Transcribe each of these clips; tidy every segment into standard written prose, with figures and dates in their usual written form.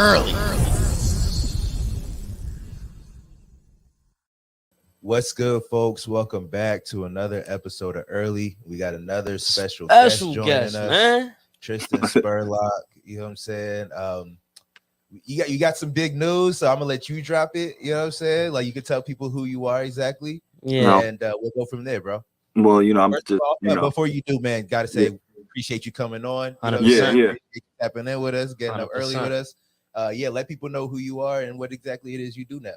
early. What's good, folks? Welcome back to another episode of Early. We got another special guest joining us, man. Tristan Spurlock. You know what I'm saying? You got some big news, so I'm gonna let you drop it. You know what I'm saying? Like, you can tell people who you are exactly. Yeah, and we'll go from there, bro. Well, I'm First just, of all, before you do, man, gotta say appreciate you coming on. You know, 100%. appreciate you tapping in with us, getting up early 100%. with us. Let people know who you are and what exactly it is you do now.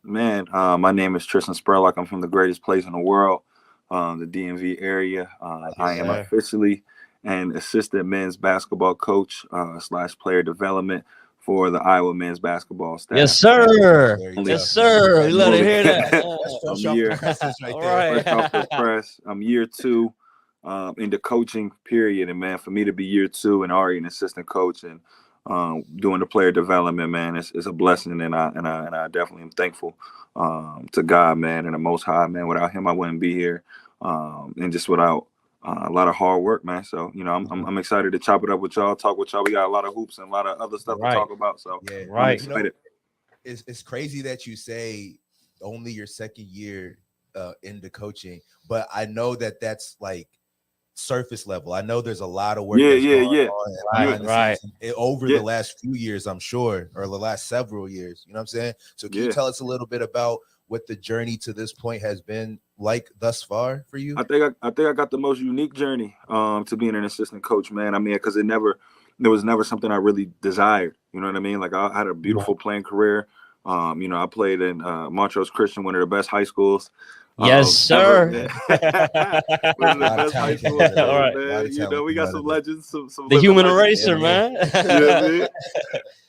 Man, my name is Tristan Spurlock. I'm from the greatest place in the world, the DMV area. I am officially an assistant men's basketball coach / player development for the Iowa men's basketball staff. Yes, sir. Yes, sir. We love to hear that. Fresh off the press. I'm year 2 in the coaching period, and man, for me to be year 2 and already an assistant coach and doing the player development, man, it's a blessing, and I definitely am thankful to God, man, and the Most High, man. Without Him, I wouldn't be here, and just without a lot of hard work, man. So I'm excited to chop it up with y'all, talk with y'all. We got a lot of hoops and a lot of other stuff to talk about. So I'm excited. It's crazy that you say only your second year into coaching, but I know that's like surface level. I know there's a lot of work over the last few years, I'm sure, or the last several years. You know what I'm saying? So can you tell us a little bit about what the journey to this point has been like thus far for you? I think I got the most unique journey to being an assistant coach, man. I mean, because there was never something I really desired. You know what I mean? Like, I had a beautiful playing career. I played in Montrose Christian, one of the best high schools. Yes, sir. One of the best high schools, man. We got some legends, some the human legends. eraser, man. You know what I mean?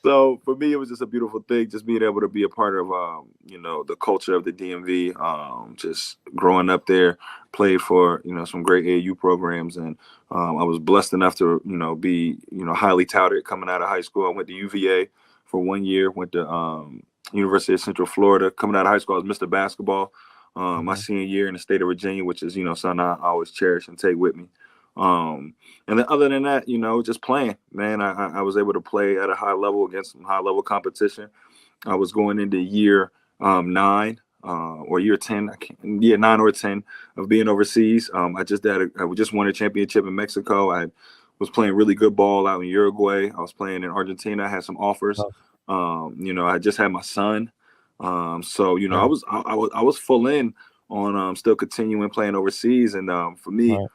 So for me, it was just a beautiful thing, just being able to be a part of, the culture of the DMV. Just growing up there, played for, some great AAU programs, and I was blessed enough to, be, highly touted coming out of high school. I went to UVA for 1 year, went to University of Central Florida. Coming out of high school, I was Mr. Basketball. My senior year in the state of Virginia, which is, something I always cherish and take with me. And then other than that, just playing, man, I was able to play at a high level against some high level competition. I was going into year 9 or year 10, 9 or 10 of being overseas. I just won a championship in Mexico. I was playing really good ball out in Uruguay. I was playing in Argentina. I had some offers. I just had my son. I was full in on still continuing playing overseas, and for me,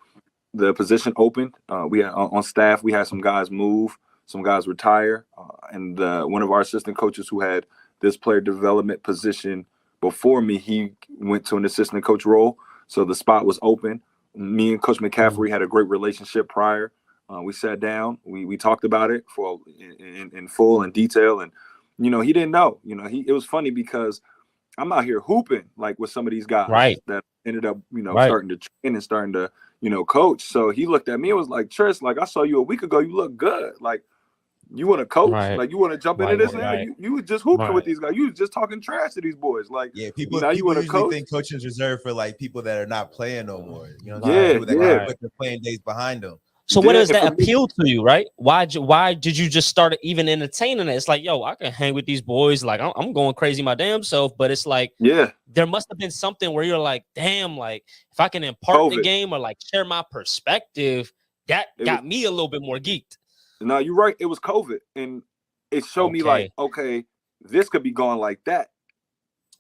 the position opened. We had on staff, we had some guys move, some guys retire, and one of our assistant coaches who had this player development position before me, he went to an assistant coach role, so the spot was open. Me and Coach McCaffrey had a great relationship prior. We sat down, we talked about it in full and detail, and he didn't know. It was funny because I'm out here hooping like with some of these guys that ended up, starting to train and starting to, coach. So he looked at me and was like, Tris, like, I saw you a week ago. You look good. Like, you want to coach? Like, you want to jump into this now? You were just hooping with these guys. You was just talking trash to these boys. Like, people you want to coach? Think coaching's reserved for like people that are not playing no more. People that got put their playing days behind them. So what does that appeal to you, right? Why did you just start even entertaining it? It's like, yo, I can hang with these boys. Like, I'm going crazy my damn self. But it's like, there must have been something where you're like, damn, like, if I can impart the game or like share my perspective, that got me a little bit more geeked. No, you're right. It was COVID, and it showed me like, okay, this could be going like that.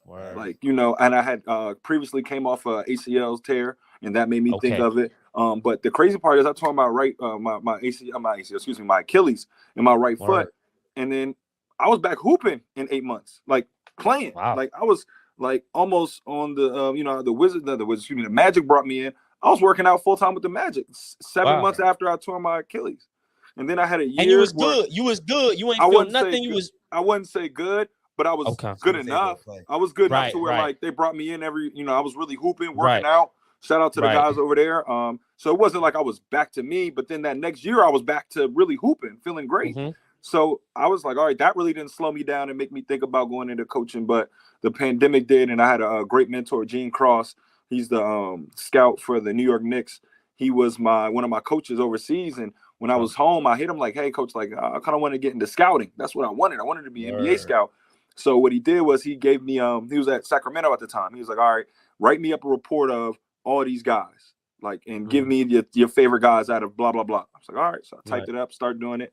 Like, and I had previously came off a ACL tear, and that made me think of it. But the crazy part is I tore my my Achilles in my right foot, and then I was back hooping in 8 months, like playing. Like, I was like almost on the Magic brought me in. I was working out full time with the Magic 7 months after I tore my Achilles, and then I had a year. And you was good. You was good. You ain't feel nothing. I wouldn't say good, but I was good enough. I was good enough to where like they brought me in every. I was really hooping, working out. Shout out to the guys over there. So it wasn't like I was back to me, but then that next year I was back to really hooping, feeling great. So I was like, all right, that really didn't slow me down and make me think about going into coaching, but the pandemic did, and I had a great mentor, Gene Cross. He's the scout for the New York Knicks. He was one of my coaches overseas, and when I was home, I hit him like, hey, coach, like I kind of want to get into scouting. That's what I wanted. I wanted to be an NBA scout. So what he did was he gave me, he was at Sacramento at the time. He was like, all right, write me up a report of all these guys, like, and give me your favorite guys out of blah, blah, blah. I was like, all right. So I typed it up, started doing it.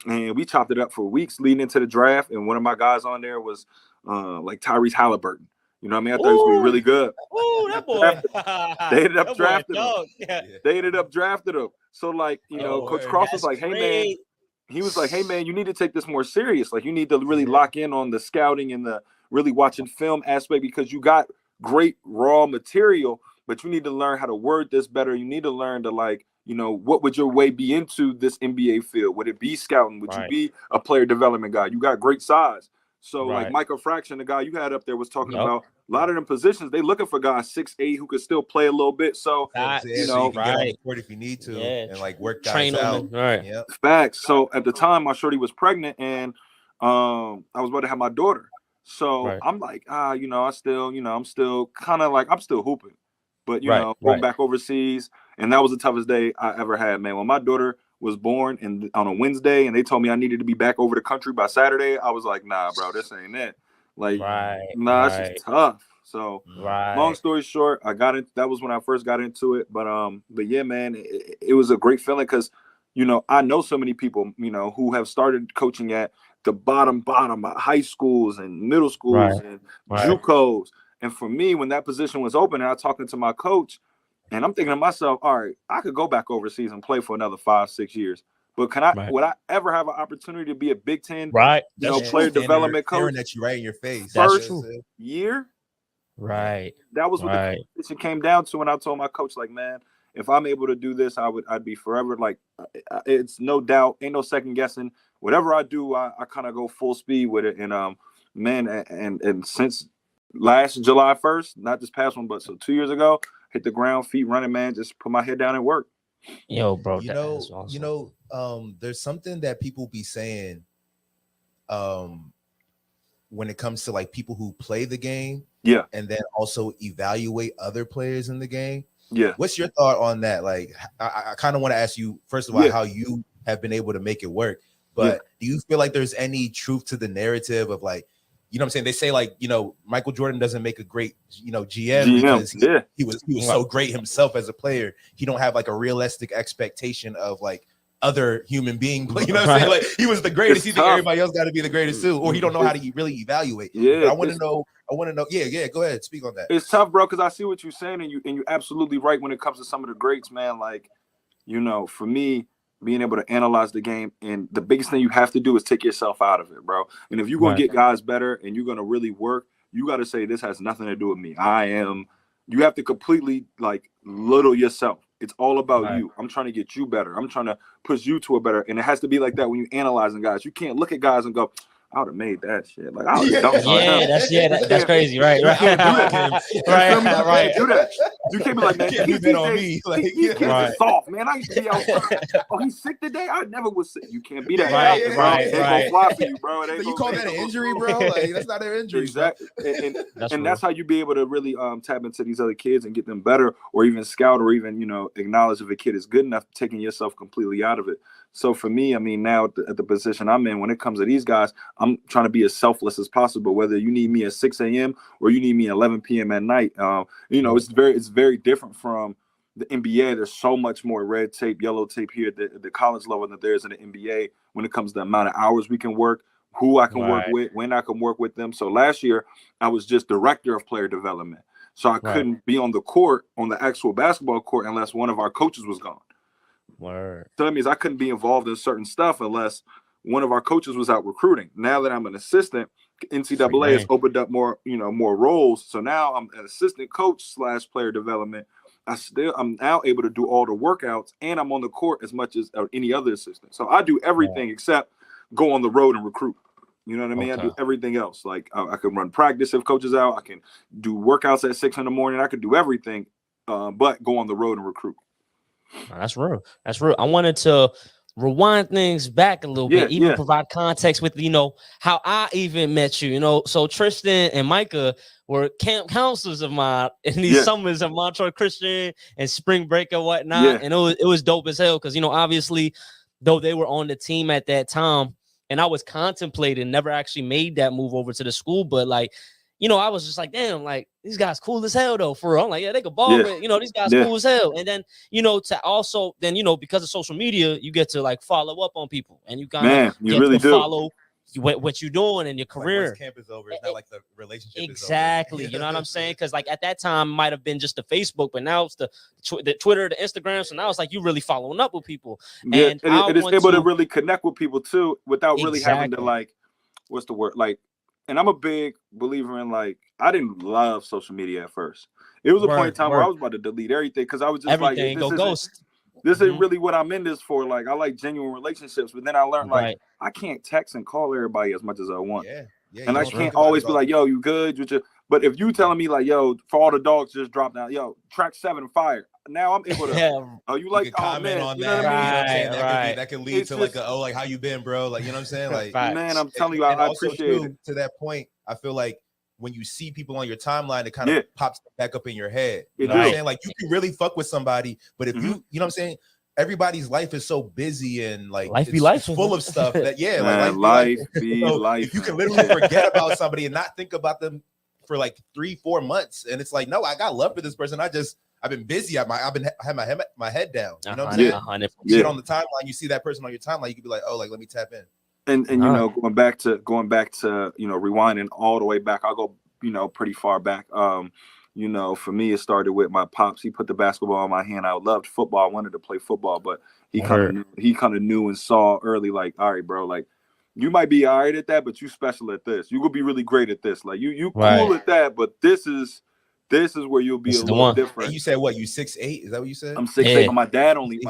And we chopped it up for weeks leading into the draft. And one of my guys on there was like Tyrese Halliburton. You know what I mean? I thought he was going to be really good. Oh, that boy. They ended up drafting him. Yeah. They ended up drafting him. So, like, you know, Coach Cross was like, hey, man. He was like, hey, man, you need to take this more serious. Like, you need to really lock in on the scouting and the really watching film aspect, because you got great raw material, but you need to learn how to word this better. You need to learn to, like, you know, what would your way be into this NBA field? Would it be scouting? Would you be a player development guy? You got great size. So, like, Michael Fraction, the guy you had up there, was talking about a lot of them positions. They looking for guys 6'8" who could still play a little bit. So, you know, you can get on the court if you need to and, like, work guys out. Facts. So, at the time, my shorty was pregnant, and I was about to have my daughter. So, I'm like, you know, I'm still kind of like, I'm still hooping. But, you know, going back overseas, and that was the toughest day I ever had, man. When my daughter was born and on a Wednesday, and they told me I needed to be back over the country by Saturday, I was like, nah, bro, this ain't it. Like, nah, it's just tough. So, long story short, I got it. That was when I first got into it. But yeah, man, it was a great feeling, because, you know, I know so many people, you know, who have started coaching at the bottom high schools and middle schools and JUCOs. And for me, when that position was open, and I was talking to my coach, and I'm thinking to myself, all right, I could go back overseas and play for another 5-6 years. But would I ever have an opportunity to be a Big Ten, you know, player development coach? That you right in your face. First year? That was what the competition came down to. And I told my coach, like, man, if I'm able to do this, I'd be forever. Like, it's no doubt, ain't no second guessing. Whatever I do, I kind of go full speed with it. And man, and since last July 1st, not this past one, but so 2 years ago, hit the ground, feet running, man. Just put my head down and work. Yo, bro, you know, there's something that people be saying, when it comes to, like, people who play the game, and then also evaluate other players in the game. What's your thought on that? Like, I kind of want to ask you, first of all, how you have been able to make it work. But do you feel like there's any truth to the narrative of, like, you know what I'm saying? They say, like, you know, Michael Jordan doesn't make a great, you know, GM because he was so great himself as a player. He don't have, like, a realistic expectation of, like, other human being. You know what I'm saying? Like, he was the greatest. He think everybody else got to be the greatest too, or he don't know how to really evaluate. But I want to know. Yeah. Go ahead, speak on that. It's tough, bro, because I see what you're saying, and you're absolutely right when it comes to some of the greats, man. Like, you know, for me, being able to analyze the game, and the biggest thing you have to do is take yourself out of it, bro. And if you're going to get guys better and you're going to really work, you got to say, this has nothing to do with me. You have to completely, like, little yourself. It's all about you. I'm trying to get you better. I'm trying to push you to a better, and it has to be like that when you're analyzing guys. You can't look at guys and go, I would have made that shit. Like, I would have done that's crazy, right? You can't be like, man, he's soft, man. I used to be outside. Oh, he's sick today? I never was sick. You can't be that. It ain't gonna fly for you, bro. You call that an injury, bro? Like, that's not an injury. Exactly. And that's how you be able to really tap into these other kids and get them better, or even scout, or even, you know, acknowledge if a kid is good enough, taking yourself completely out of it. So for me, I mean, now at the position I'm in, when it comes to these guys, I'm trying to be as selfless as possible. Whether you need me at 6 a.m. or you need me at 11 p.m. at night, you know, it's very different from the NBA. There's so much more red tape, yellow tape here at the college level than there is in the NBA when it comes to the amount of hours we can work, who I can work with, when I can work with them. So last year, I was just director of player development. So I couldn't be on the court, on the actual basketball court, unless one of our coaches was gone. So that means I couldn't be involved in certain stuff unless one of our coaches was out recruiting. Now that I'm an assistant, NCAA has opened up more roles. So now I'm an assistant coach / player development. I'm now able to do all the workouts, and I'm on the court as much as any other assistant. So I do everything except go on the road and recruit. You know what I mean? I do everything else. Like, I can run practice if coach is out. I can do workouts at 6 a.m. I could do everything, but go on the road and recruit. That's real. I wanted to rewind things back a little bit, even provide context with, you know, how I even met you, you know. So Tristan and Micah were camp counselors of mine in these summers of Montreux Christian and spring break and whatnot. And it was dope as hell because, you know, obviously though they were on the team at that time, and I was contemplating, never actually made that move over to the school, but like, you know, I was just like, damn, like these guys cool as hell though. For real, I'm like, yeah, they could ball, but you know, these guys cool as hell. And then, you know, to also then, you know, because of social media, you get to like follow up on people, and you kind of get to follow what you're doing in your career. Like once camp is over, it's not like the relationship exactly is over. You know what I'm saying? Because like at that time might have been just the Facebook, but now it's the Twitter, the Instagram. So now it's like you really following up with people, and it's able to really connect with people too without really having to like, what's the word, like. And I'm a big believer in, like, I didn't love social media at first. It was a point in time where I was about to delete everything because I was just like, this isn't really what I'm in this for. Like, I like genuine relationships, but then I learned like I can't text and call everybody as much as I want. And I can't always be like, yo, you good? But if you telling me like, yo, for all the dogs just dropped down, yo, track 7 fire. Now I'm able to. Oh, you like you comment on that? That can lead to like, like how you been, bro? Like, you know what I'm saying? Like, man, I'm telling you, I appreciate it. To that point, I feel like when you see people on your timeline, it kind of pops back up in your head. You know what I'm saying? Like, you can really fuck with somebody, but if you know what I'm saying? Everybody's life is so busy and like it's full of stuff that life be life. If you can literally forget about somebody and not think about them for like 3-4 months, and it's like, no, I got love for this person. I've been busy. I've had my head down. You know what I'm saying? You see it on the timeline. You see that person on your timeline. You could be like, oh, like let me tap in. And you know, going back to you know, rewinding all the way back. I'll go, you know, pretty far back. You know, for me, it started with my pops. He put the basketball in my hand. I loved football. I wanted to play football, but he kind of knew and saw early, like, all right, bro, like you might be all right at that, but you special at this. You could be really great at this. Like you cool at that, but this is where you'll be a little different. And you said what? You 6'8"? Is that what you said? I'm 6'8", but my dad only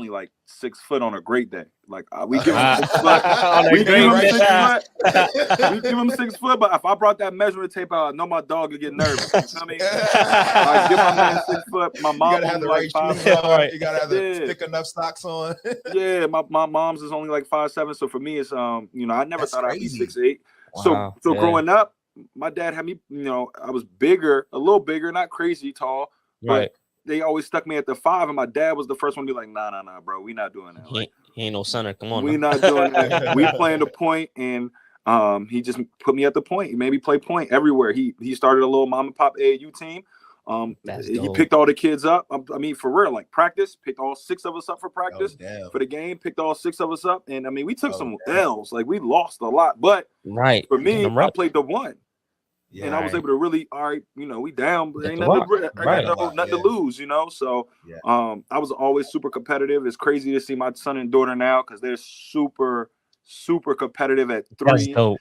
like 6 foot on a great day. Like we give him 6 foot. We give him 6 foot, but if I brought that measuring tape out, I know my dog would get nervous. You know what I mean? I give my man 6 foot. My mom only like 5 foot. You gotta have the thick enough socks on. My mom's is only like 5'7". So for me, it's you know, I never thought I'd be 6'8". So growing up, my dad had me, you know, I was bigger, a little bigger, not crazy tall, but they always stuck me at the 5, and my dad was the first one to be like, nah, bro, we not doing that. He ain't no center. Come on, we not doing that. We playing the point, and he just put me at the point. He made me play point everywhere. He started a little mom and pop AAU team. He picked all the kids up. I mean, for real, like practice, picked all 6 of us up for practice for the game, picked all 6 of us up. And I mean, we took some L's, like we lost a lot, but for me, I played the 1. And I was able to really, all right, you know, we down, but ain't nothing to lose, you know. So I was always super competitive. It's crazy to see my son and daughter now because they're super, super competitive at 3. You know,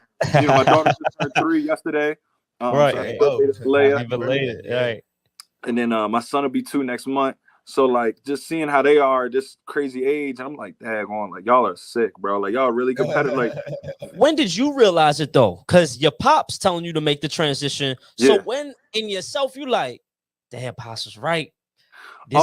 my daughter just turned 3 yesterday. And then my son will be 2 next month. So like just seeing how they are, this crazy age, I'm like, daggone, like y'all are sick, bro. Like y'all really competitive. Like, when did you realize it though? Because your pops telling you to make the transition. So when in yourself you like, damn, pops was right. This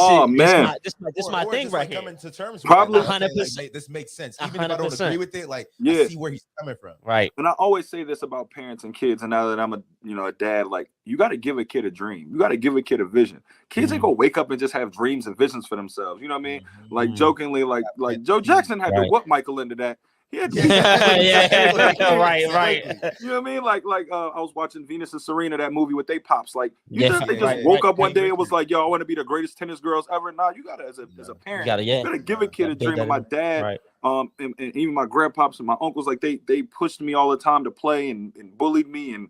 my thing right here. Coming to terms with probably 100%. Like, this makes sense. Even if I don't agree with it, like I see where he's coming from. Right. And I always say this about parents and kids. And now that I'm a dad, like you got to give a kid a dream. You got to give a kid a vision. Kids ain't gonna wake up and just have dreams and visions for themselves. You know what I mean? Like jokingly, like Joe Jackson had to whoop Michael into that. He had right. You know what I mean? Like I was watching Venus and Serena, that movie with they pops. Like they just woke up one day and was like, yo, I want to be the greatest tennis girls ever. Nah, you gotta as a parent, you gotta give a kid a dream. And my dad, and even my grandpops and my uncles, like they pushed me all the time to play and bullied me. And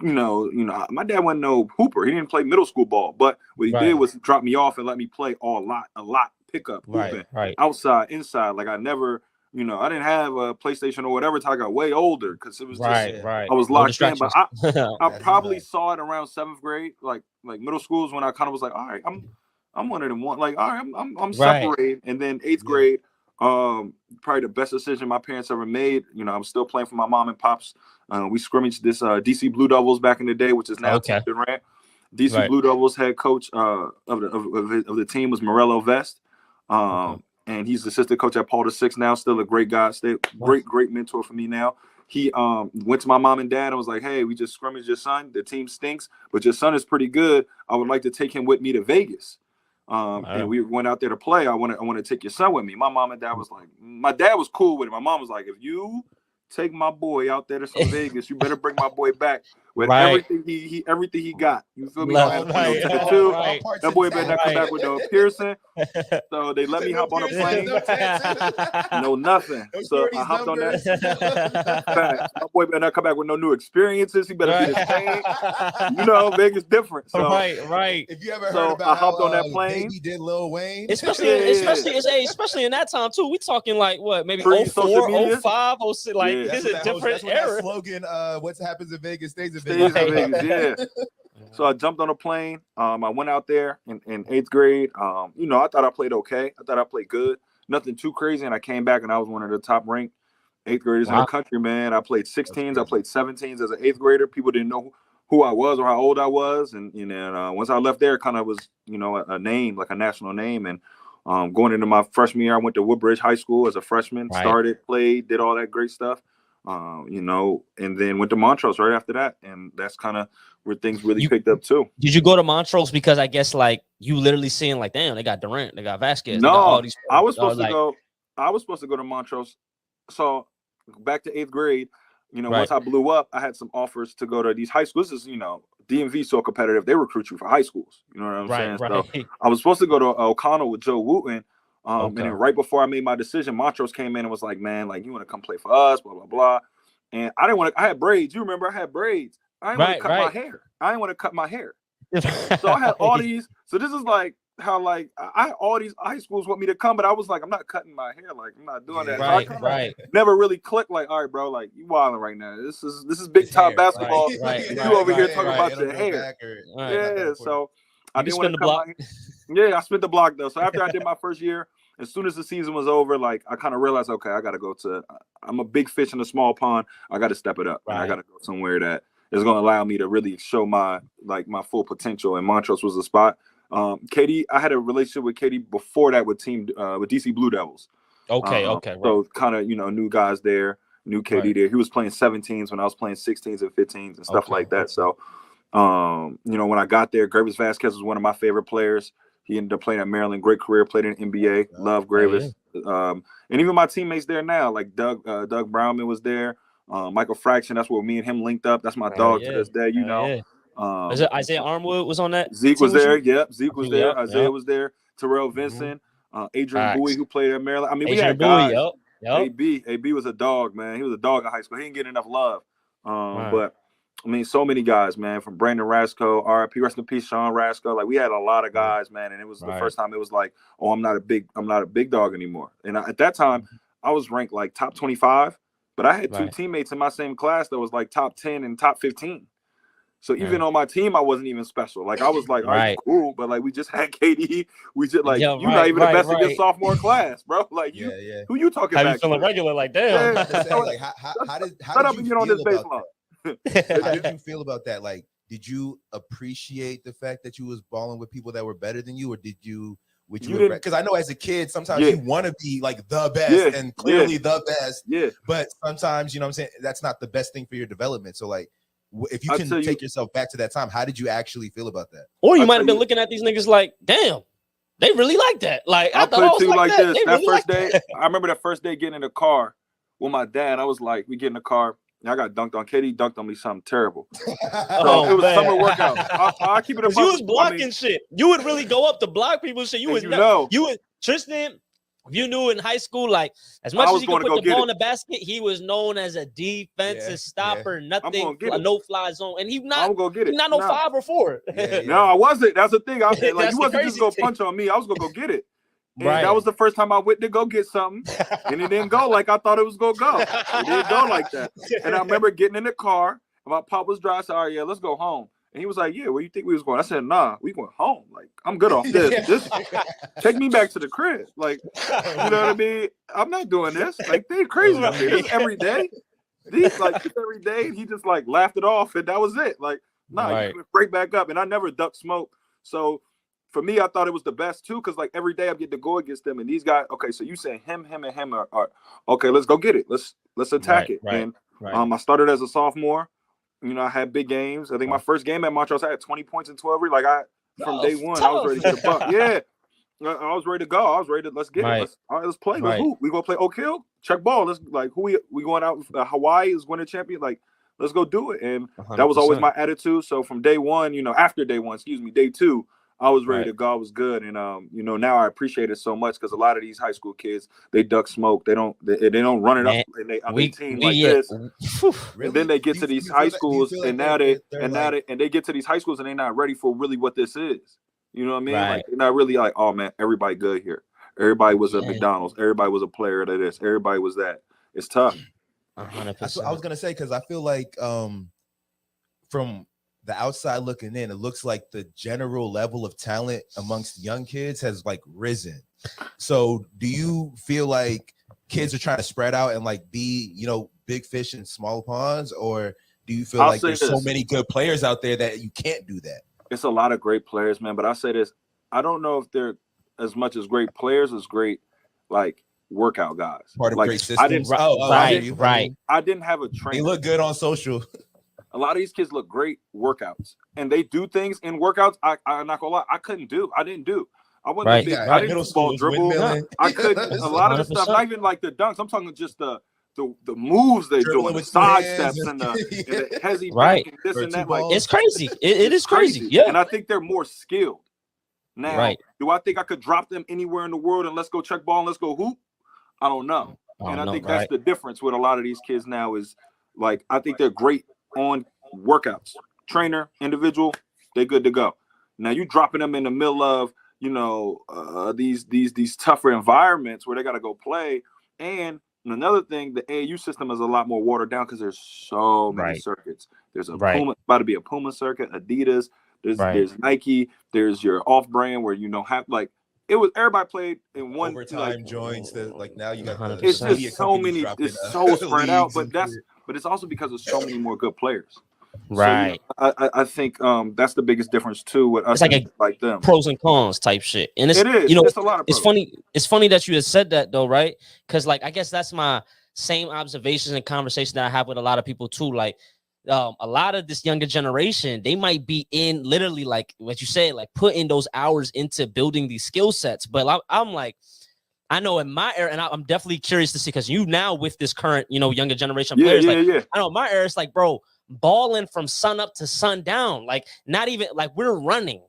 you know, my dad wasn't no hooper. He didn't play middle school ball, but what he did was drop me off and let me play a lot, pickup, hooping, outside, inside. Like I never. You know, I didn't have a PlayStation or whatever until I got way older because it was just I was locked in. But I probably saw it around 7th grade, like middle schools when I kind of was like, all right, I'm one of them. Like, all right, I'm separated. And then 8th grade, probably the best decision my parents ever made. You know, I'm still playing for my mom and pops. We scrimmaged this DC Blue Devils back in the day, which is now Durant. DC Blue Devils head coach of the team was Morello Vest. And he's the assistant coach at Paul VI now, still a great guy, great mentor for me now. He went to my mom and dad and was like, hey, we just scrimmaged your son. The team stinks, but your son is pretty good. I would like to take him with me to Vegas. And we went out there to play. I want to take your son with me. My mom and dad was like, my dad was cool with it. My mom was like, if you take my boy out there to some Vegas, you better bring my boy back with everything he got. You feel me? That boy better not come back with no piercing. So they let me hop on a plane. No nothing. So I hopped on that. My boy better not come back with no new experiences. He better be the same. You know, Vegas different. So right. If you ever heard about I hopped on that plane. Baby did Lil Wayne, especially in that time too. We talking like what, maybe 04, 05, 06, like it's a different era. That slogan, what happens in Vegas stays in Vegas. Vegas. Yeah. So I jumped on a plane. I went out there in 8th grade. You know, I thought I played okay. I thought I played good. Nothing too crazy. And I came back and I was one of the top ranked 8th graders in the country, man. I played 16s. I played 17s as an 8th grader. People didn't know who I was or how old I was. And you know, once I left there, it kind of was, you know, a name, like a national name. And going into my freshman year, I went to Woodbridge High School as a freshman, started, played, did all that great stuff. You know, and then went to Montrose right after that. And that's kind of where things really picked up too. Did you go to Montrose because I guess like you literally seeing like, damn, they got Durant, they got Vasquez. No, got all these I was supposed to go. I was supposed to go to Montrose. So back to 8th grade, you know, once I blew up, I had some offers to go to these high schools. This is, you know, DMV so competitive. They recruit you for high schools. You know what I'm saying? So I was supposed to go to O'Connell with Joe Wooten. And then right before I made my decision, Montrose came in and was like, man, like, you want to come play for us, blah, blah, blah. And I didn't want to, I had braids. You remember I had braids. I didn't want to cut my hair. I didn't want to cut my hair. So I had all these. So this is like how like I all these high schools want me to come, but I was like, I'm not cutting my hair. Like, I'm not doing that. Right. Never really clicked like, all right, bro, like you wilding right now. This is big time basketball. You over here talking about your hair. Yeah. So I didn't want to cut my hair. Yeah, I spent the block though. So after I did my first year, as soon as the season was over, like I kind of realized, okay, I got to go to. I'm a big fish in a small pond. I got to step it up. I got to go somewhere that is going to allow me to really show my full potential. And Montrose was the spot. Katie, I had a relationship with Katie before that with DC Blue Devils. Okay. So kind of, you know, new guys there, new Katie there. He was playing 17s when I was playing 16s and 15s and stuff like that. So, you know, when I got there, Gravis Vasquez was one of my favorite players. He ended up playing at Maryland. Great career. Played in the NBA. Love Gravis. And even my teammates there now, like Doug Brownman was there. Michael Fraction. That's where me and him linked up. That's my dog to this day. You know. Is it Isaiah Armwood was on that? Zeke was there. Yep. Zeke was there. Isaiah was there. Terrell Vincent. Adrian Bowie, who played at Maryland. I mean, we had guys. AB was a dog, man. He was a dog in high school. He didn't get enough love. But I mean, so many guys, man, from Brandon Rasco, RIP, rest in peace, Sean Rasco. Like we had a lot of guys, man, and it was the first time it was like, oh, I'm not a big dog anymore. And at that time, I was ranked like top 25, but I had two teammates in my same class that was like top 10 and top 15. So even on my team, I wasn't even special. Like I was like, all right, cool, but like we just had KD. We just like you're not even the best in your sophomore class, bro. Like you, who you talking about? You feeling regular? Like damn. Like how did you feel about that? How did you feel about that? Like, did you appreciate the fact that you was balling with people that were better than you, or did you? Because I know as a kid, sometimes you want to be like the best and clearly the best. Yeah. But sometimes, you know what I'm saying, that's not the best thing for your development. So like, if you can take yourself back to that time, how did you actually feel about that? Or you might have been looking at these niggas like, damn, they really like that. Like I thought I was like that. This. That first day, I remember that first day getting in the car with my dad. I was like, we get in the car. I got dunked on. Katie dunked on me something terrible. So it was summer workout. I keep it a you was blocking shit. You would really go up to block people shit. You would Tristan. If you knew in high school, like as much as he could put the ball in the basket, he was known as a defensive stopper, nothing, no fly zone, and he's not no 5 or 4. No, I wasn't. That's the thing. Like you wasn't just gonna punch on me. I was gonna go get it. And that was the first time I went to go get something, and it didn't go like I thought it was gonna go. It didn't go like that. And I remember getting in the car. My pop was driving. I said, "All right, yeah, let's go home." And he was like, "Yeah, where you think we was going?" I said, "Nah, we going home. Like, I'm good off this. Just take me back to the crib. Like, you know what I mean? I'm not doing this. Like, they're crazy up here. This is every day. These like every day." And he just like laughed it off, and that was it. Like, nah, you break back up. And I never ducked smoke. So for me, I thought it was the best too, because like every day I get to go against them. And these guys, okay, so you saying him, and him are okay. Let's go get it. Let's attack it. And I started as a sophomore. You know, I had big games. I think my first game at Montrose, I had 20 points and 12. Like from day one, I was ready to get a buck. Yeah, I was ready to go. I was ready to let's get it. Let's play. Let's hoop. We gonna play Oak Hill. Check ball. Let's like who we going out. Hawaii is winning champion. Like let's go do it. And 100%. That was always my attitude. So from day one, after day one, day two, I was ready to go. I was good. And now I appreciate it so much because a lot of these high school kids, they duck smoke. They don't run it up and they on their team like this. Really? And then they get to these high schools and now they get to these high schools and they're not ready for really what this is. You know what I mean? Right. Like they're not really like, oh man, everybody good here. Everybody was at McDonald's. Everybody was a player to this. Everybody was that. It's tough. 100%. I was gonna say because I feel like from the outside looking in, it looks like the general level of talent amongst young kids has like risen. So do you feel like kids are trying to spread out and like be, big fish in small ponds, or do you feel like there's so many good players out there that you can't do that? It's a lot of great players, man. But I say this, I don't know if they're as much as great players as great like workout guys. Part of like, great systems. I didn't have a trainer. They look good on social. A lot of these kids look great workouts, and they do things in workouts. I'm not gonna lie, I didn't do. I wasn't I didn't ball dribble. I couldn't. A lot of the stuff, not even like the dunks. I'm talking just the moves they do, the side steps and the hezzy back and this and that. Like it's crazy. It is crazy. Yeah, and I think they're more skilled now. Do I think I could drop them anywhere in the world and let's go check ball and let's go hoop? I don't know. I think that's the difference with a lot of these kids now is like I think they're great on workouts, trainer, individual, they're good to go. Now you dropping them in the middle of these tougher environments where they got to go play. And another thing, the AAU system is a lot more watered down because there's so many circuits. There's a Puma, about to be a Puma circuit, Adidas. There's Nike. There's your off-brand where you don't have like it was. Everybody played in one overtime joints. That like now you got. It's just so many. It's so spread out, but it's also because of so many more good players. Right. So, I think that's the biggest difference too with us. It's like them. Pros and cons type shit. And it is. It's a lot of pros. It's funny that you just said that though, right? Because like I guess that's my same observations and conversation that I have with a lot of people too. Like a lot of this younger generation, they might be in literally like what you said, like putting those hours into building these skill sets. But I'm like, I know in my era, and I'm definitely curious to see because you now with this current, younger generation players, I know in my era, it's like, bro, balling from sun up to sun down, like not even like we're running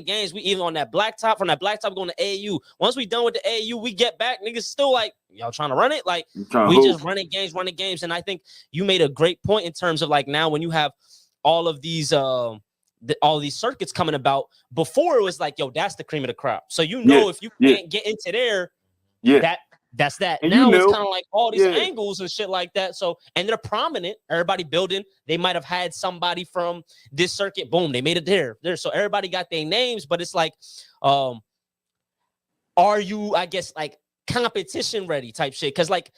games. We even on that blacktop, from that blacktop going to AAU. Once we done with the AAU, we get back, niggas still like y'all trying to run it, like we just running games. And I think you made a great point in terms of like now when you have all of these all these circuits coming about. Before it was like, yo, that's the cream of the crop. So if you can't get into there, that's that. And now it's kind of like all these angles and shit like that. So, and they're prominent. Everybody building. They might have had somebody from this circuit. Boom, they made it there. So everybody got their names, but it's like, are you, I guess, like competition ready type shit? Because like,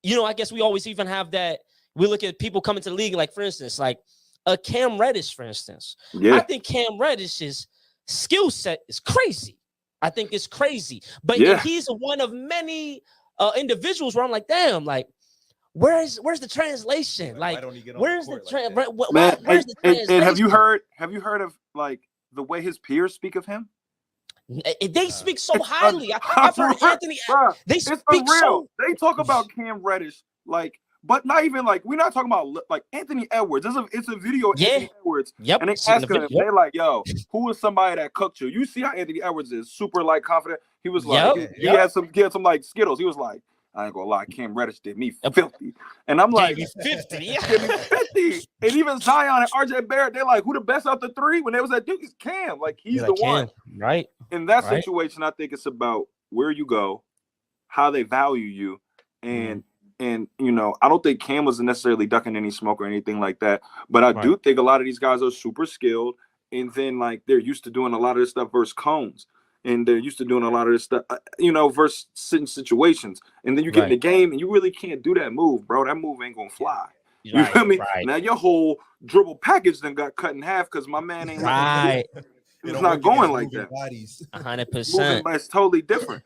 I guess we always even have that. We look at people coming to the league, like for instance, like a Cam Reddish, for instance. Yeah. I think Cam Reddish's skill set is crazy. I think it's crazy, but he's one of many individuals where I'm like, damn, like, where's the translation? Like, where's the translation? And have you heard of like the way his peers speak of him? They speak so highly. I've heard Anthony. They speak so. They talk about Cam Reddish like. But not even like we're not talking about like Anthony Edwards. It's a video of Anthony Edwards. Yep. And they asking him, they're like, yo, who is somebody that cooked you? You see how Anthony Edwards is super like confident. He was like, he had some like Skittles. He was like, I ain't gonna lie, Cam Reddish did me 50. And I'm like, 50. Give me 50. And even Zion and RJ Barrett, they're like, who the best out the three? When they was at Duke, it's Cam. Like he's the one. Right. In that situation, I think it's about where you go, how they value you, and I don't think Cam was necessarily ducking any smoke or anything like that. But I do think a lot of these guys are super skilled. And then, like, they're used to doing a lot of this stuff versus cones. And they're used to doing a lot of this stuff, versus certain situations. And then you get in the game and you really can't do that move, bro. That move ain't going to fly. You feel me? Now, your whole dribble package then got cut in half because my man ain't it's not going like that. 100%. It's totally different.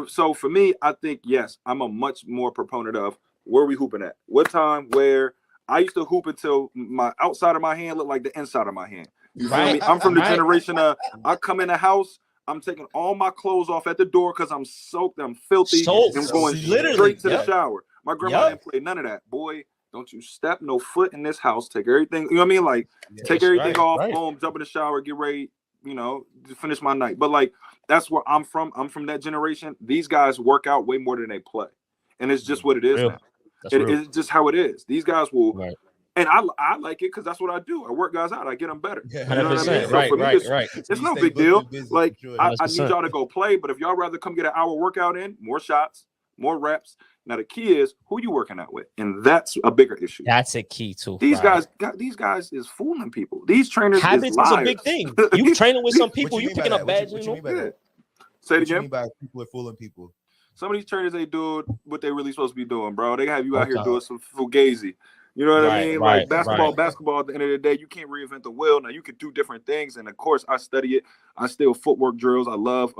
So for me, I think, yes, I'm a much more proponent of where we hooping at. What time, where. I used to hoop until my outside of my hand looked like the inside of my hand. You feel me? I'm from the generation of I come in the house, I'm taking all my clothes off at the door because I'm soaked, I'm filthy, Soaked. and going Literally, straight to the shower. My grandma didn't play none of that. Boy, don't you step no foot in this house. Take everything, you know what I mean? Like, take everything off, boom, jump in the shower, get ready, you know, to finish my night. But like, that's where I'm from. I'm from that generation. These guys work out way more than they play. And it's just what it is now. It's just how it is. These guys will, and I like it because that's what I do. I work guys out. I get them better. You know what I mean? So for me, it's no big deal. Like, I need y'all to go play, but if y'all rather come get an hour workout in, more shots, more reps. Now the key is who you working out with, and that's a bigger issue. That's a key too. These guys is fooling people. These trainers habits is a big thing. You training with some people, you picking up bad. What you mean by that? Say it again. What you mean by people are fooling people? Some of these trainers ain't doing what they really supposed to be doing, bro. They have you out here doing some fugazi. You know what I mean? Like basketball. At the end of the day, you can't reinvent the wheel. Now you can do different things, and of course, I study it. I still footwork drills. I love,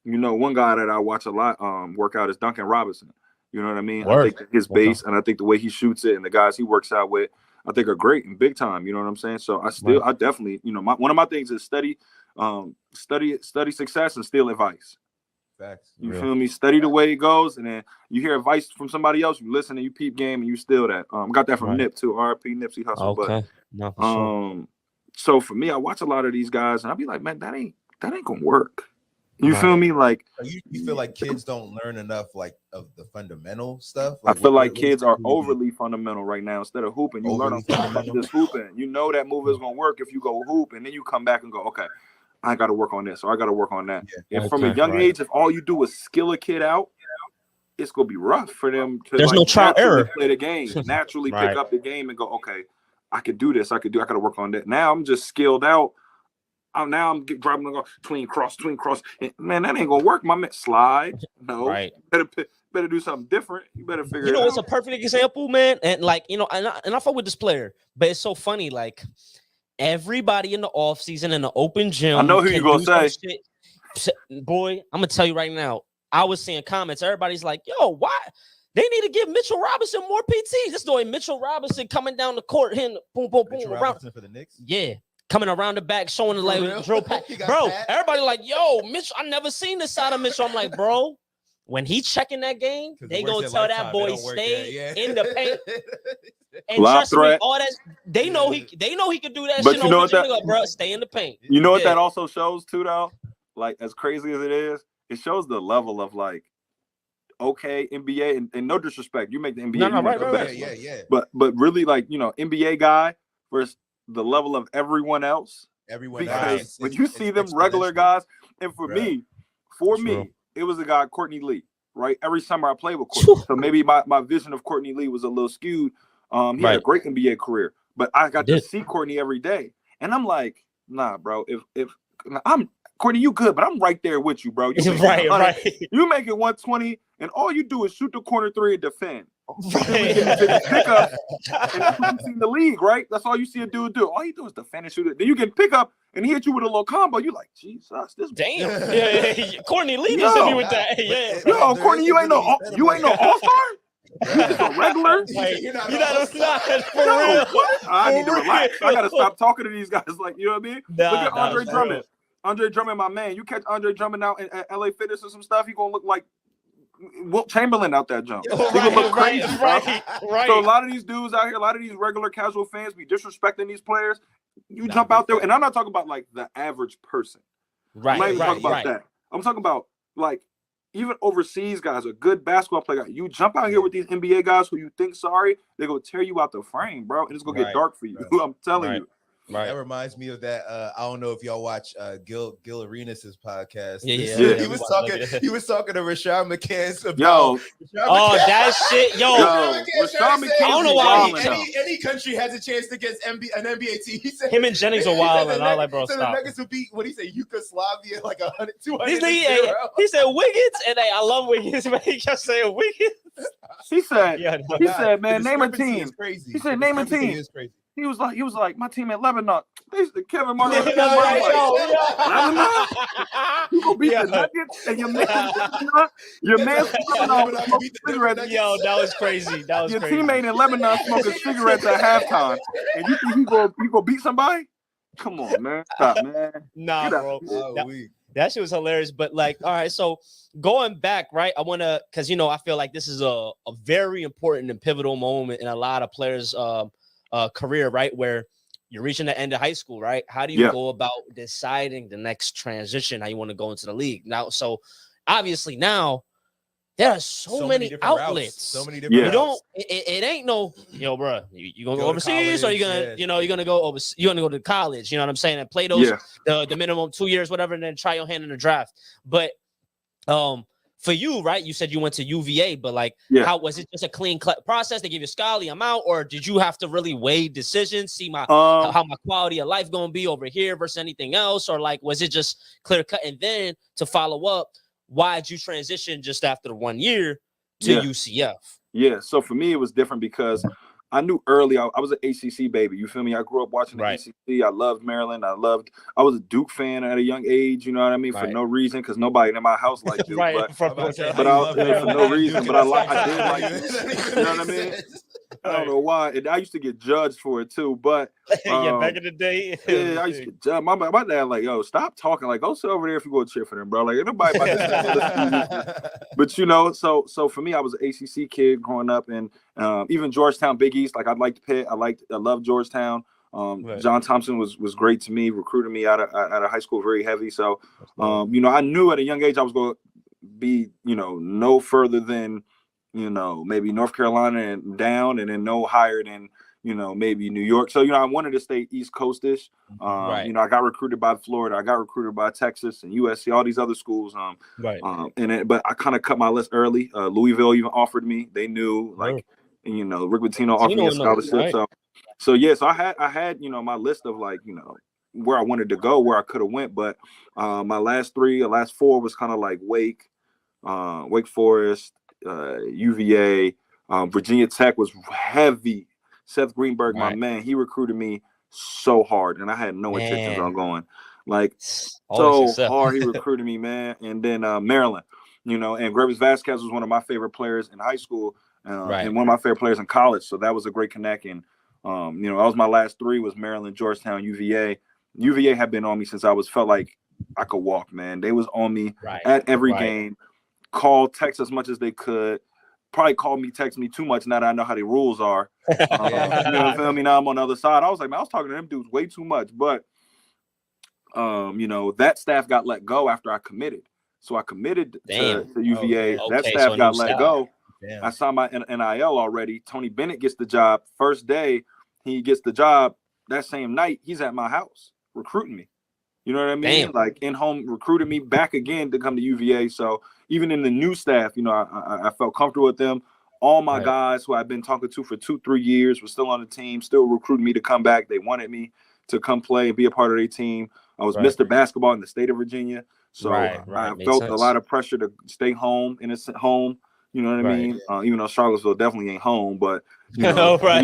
you know, one guy that I watch a lot work out is Duncan Robinson. You know what I mean? I think his base and I think the way he shoots it and the guys he works out with, I think are great and big time. You know what I'm saying? So I definitely, you know, one of my things is study success and steal advice. Facts. You feel me? Study the way it goes, and then you hear advice from somebody else. You listen and you peep game, and you steal that. Got that from Nip too. RP Nipsey Hussle. Okay. But so for me, I watch a lot of these guys, and I'll be like, man, that ain't gonna work. You feel me? Like you feel like kids don't learn enough like of the fundamental stuff. Like, I feel like kids are overly fundamental right now. Instead of hooping, you learn just hooping. You know that move is gonna work if you go hoop, and then you come back and go, okay, I got to work on this or I got to work on that. And from a young age, if all you do is skill a kid out, it's gonna be rough for them to. There's no trial error. Play the game, naturally pick up the game and go, okay, I could do this. I got to work on that. Now I'm just skilled out. Now I'm driving and go tween cross. And, man, that ain't gonna work. My man, slide. No, better do something different. You better figure. You know, it it's out. a perfect example, man. And like, you know, and I fuck with this player, but it's so funny. Like everybody in the off season in the open gym. I know who you gonna say. Boy, I'm gonna tell you right now. I was seeing comments. Everybody's like, "Yo, why?" They need to give Mitchell Robinson more PT. This boy Mitchell Robinson coming down the court, hitting boom, boom, boom Mitchell around Robinson for the Knicks. Yeah, coming around the back, showing the like drill pack. Bro, everybody like, yo, Mitchell. I never seen this side of Mitchell. I'm like, bro, when he checking that game, they gonna tell that boy stay in the paint. And trust me, all that they know he could do that. But shit you know what that, go, bro, stay in the paint. You know what that also shows too, though. Like as crazy as it is, it shows the level of like. Okay, NBA, and no disrespect, you make the NBA right. But really, like, you know, NBA guy versus the level of everyone else. Because when you see them regular guys, and for me, it was a guy, Courtney Lee, right? Every summer I played with Courtney. So maybe my vision of Courtney Lee was a little skewed. He had a great NBA career, but I got to see Courtney every day. And I'm like, nah, bro, if I'm Courtney, you good, but I'm right there with you, bro. You right. You make it 120, and all you do is shoot the corner three and defend. Pick up, and that's what you see in the league, right? That's all you see a dude do. All you do is defend and shoot it. Then you get pick up, and he hit you with a little combo. You like, Jesus, this damn. Yeah. Courtney Lee hit me with that. Yeah. Yo, Courtney, you ain't no all-star. You just a regular. You're not for real. I need to relax. I gotta stop talking to these guys. Like, you know what I mean? Look at Andre Drummond. Andre Drummond, my man. You catch Andre Drummond out at LA Fitness or some stuff, he gonna look like Wilt Chamberlain out that jump. He gonna look crazy, right. So a lot of these dudes out here, a lot of these regular casual fans be disrespecting these players. You jump out there, and I'm not talking about like the average person. I'm not even talking about that. I'm talking about like even overseas guys, a good basketball player. You jump out here with these NBA guys who you think sorry, they gonna tear you out the frame, bro, and it's gonna get dark for you. I'm telling you. Right. That reminds me of that. I don't know if y'all watch Gil Arenas' podcast. Yeah. He was talking to Rashad McCants about that shit. Rashad McCants. I don't know why any country has a chance to get an NBA team. He said him and Jennings are wild, and I was like, bro, so stop. the Nuggets would beat what he said, Yugoslavia, like 100, 200. He said Wiggins, and I love Wiggins, but he kept saying Wiggins. He said, man, name a team. Crazy. He said, name a team. He was like, my team at Lebanon. Kevin Martin. You gonna beat the Nuggets and your man smoking cigarettes. Yo, that was crazy. Your teammate in Lebanon smoking cigarettes at halftime, and you think he gonna beat somebody? Come on, man. Stop, man. Nah, bro. That shit was hilarious. But like, all right, so going back, right? I want to, because I feel like this is a very important and pivotal moment in a lot of players' career, right? Where you're reaching the end of high school, right? How do you go about deciding the next transition, how you want to go into the league? Now, so obviously now there are so many outlets. So many different you don't it ain't no, bro, you gonna go overseas, or you're gonna you're gonna go over, you're gonna go to college, you know what I'm saying, and play those the minimum 2 years, whatever, and then try your hand in the draft. But for you, right, you said you went to UVA, but like, how was it? Just a clean process? They give you a scholarly amount, or did you have to really weigh decisions, see how my quality of life gonna be over here versus anything else, or like, was it just clear cut? And then to follow up, why'd you transition just after 1 year to UCF? Yeah, so for me, it was different because I knew early I was an ACC baby. You feel me? I grew up watching the ACC. I loved Maryland. I was a Duke fan at a young age. You know what I mean? For no reason, because nobody in my house liked Duke. But for no reason. But I did like it. You know what I mean? I don't know why. And I used to get judged for it too. But back in the day, I used to get judged. My dad like, yo, stop talking. Like, go sit over there if you go cheer for them, bro. Like, nobody about to But so for me, I was an ACC kid growing up, and even Georgetown, Big East. Like, I liked Pitt. I loved Georgetown. John Thompson was great to me, recruited me out of high school very heavy. So, I knew at a young age I was going to be, no further than, maybe North Carolina and down, and then no higher than, maybe New York. So, I wanted to stay East Coastish. I got recruited by Florida. I got recruited by Texas and USC, all these other schools. But I kind of cut my list early. Louisville even offered me. They knew, like, Rick Pitino offered me a scholarship. So I had my list of, like, where I wanted to go, where I could have went. But my last four was kind of like Wake Forest, UVA, Virginia Tech was heavy. Seth Greenberg, my man, he recruited me so hard, and I had no intentions on going. Like, so hard he recruited me, man. And then Maryland, and Gravis Vasquez was one of my favorite players in high school, and one of my favorite players in college. So that was a great connect. And that was my last three, was Maryland, Georgetown, UVA. UVA had been on me since I felt like I could walk, man. They was on me at every game. Called, text as much as they could. Probably text me too much now that I know how the rules are. You feel me? Now I'm on the other side. I was like, man, I was talking to them dudes way too much. But, that staff got let go after I committed. So I committed to UVA. That staff got let go. Damn. I signed my NIL already. Tony Bennett gets the job. First day he gets the job, that same night, he's at my house recruiting me. You know what I mean? Damn. Like, in-home recruited me back again to come to UVA. So even in the new staff, I felt comfortable with them. All my guys who I've been talking to for 2-3 years were still on the team, still recruiting me to come back. They wanted me to come play and be a part of their team. I was Mr. Basketball in the state of Virginia. So I felt a lot of pressure to stay home, innocent home. You know what I mean? Even though Charlottesville definitely ain't home, but you know what I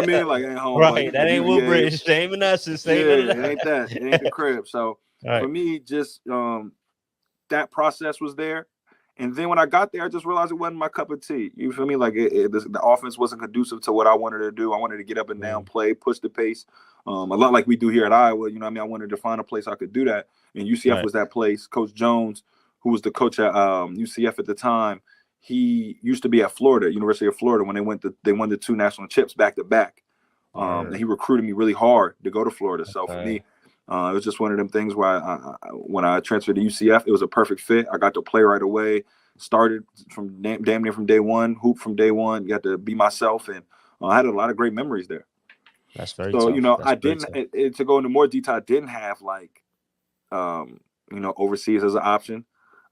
mean? Like, ain't home. Right, that ain't Woodbridge. Same in us. It ain't that. It ain't the crib. So for me, just that process was there. And then when I got there, I just realized it wasn't my cup of tea. You feel me? Like, the offense wasn't conducive to what I wanted to do. I wanted to get up and down, play, push the pace. A lot like we do here at Iowa. You know what I mean? I wanted to find a place I could do that. And UCF was that place. Coach Jones, who was the coach at UCF at the time, he used to be at Florida, University of Florida, when they won the 2 national chips back to back. And he recruited me really hard to go to Florida. So for me, it was just one of them things where when I transferred to UCF, it was a perfect fit. I got to play right away. Started from damn near from day one, hoop from day one. Got to be myself, and I had a lot of great memories there. That's very so. Tough. I didn't. To go into more detail, I didn't have like, overseas as an option.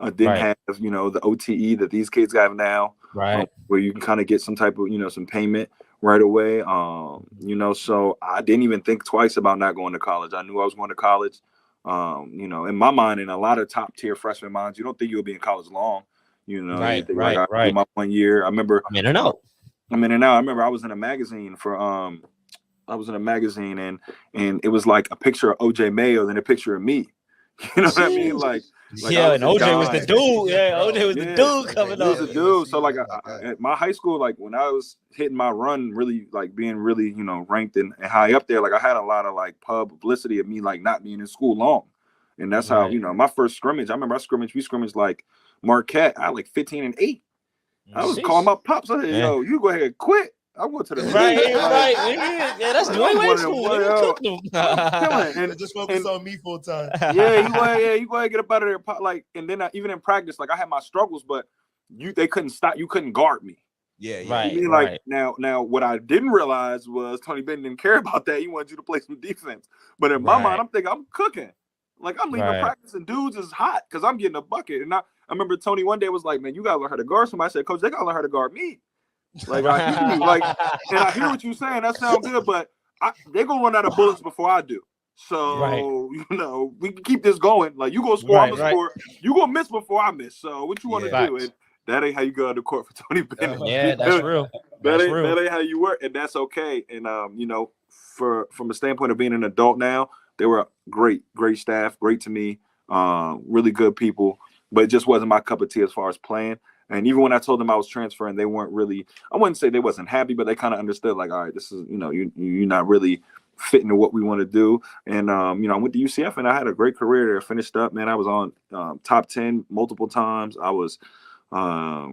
I didn't have, the OTE that these kids have now, where you can kind of get some type of, some payment right away. So I didn't even think twice about not going to college. I knew I was going to college. In my mind, in a lot of top tier freshman minds, you don't think you'll be in college long. I did my 1 year. I remember I'm in and out. I remember I was in a magazine and it was like a picture of OJ Mayo and a picture of me. You know what I mean? Like and OJ was the dude. Yeah, OJ was the dude coming up. He was the dude. So like at my high school, like when I was hitting my run, really like being really, ranked and high up there, like I had a lot of like publicity of me like not being in school long. And that's how, my first scrimmage, I remember we scrimmaged like Marquette. I had like 15-8. I was calling my pops. I said, yo, you go ahead and quit. I went to the right. Yeah, that's Dwayne Wade school. And just focus on me full time. You go ahead and get up out of there. Like, and then even in practice, like I had my struggles, but they couldn't stop. You couldn't guard me. Yeah. Right. I mean, like now, what I didn't realize was Tony Benton didn't care about that. He wanted you to play some defense. But in my mind, I'm thinking I'm cooking. Like I'm leaving practice and dudes is hot because I'm getting a bucket. And I remember Tony one day was like, "Man, you gotta learn how to guard somebody." I said, "Coach, they gotta learn how to guard me." Like I hear you, like, and I hear what you're saying. That sounds good, but they're gonna run out of bullets before I do. So we can keep this going. Like you gonna score, I'm gonna score. You gonna miss before I miss. So what you want to do? And that ain't how you go on the court for Tony Bennett. Yeah, that's real. That ain't how you work, and that's okay. And from a standpoint of being an adult now, they were great staff, great to me, really good people. But it just wasn't my cup of tea as far as playing. And even when I told them I was transferring, they weren't really, I wouldn't say they wasn't happy, but they kind of understood like, all right, this is, you're not really fitting to what we want to do. And, I went to UCF and I had a great career there. Finished up, man. I was on top 10 multiple times. I was, I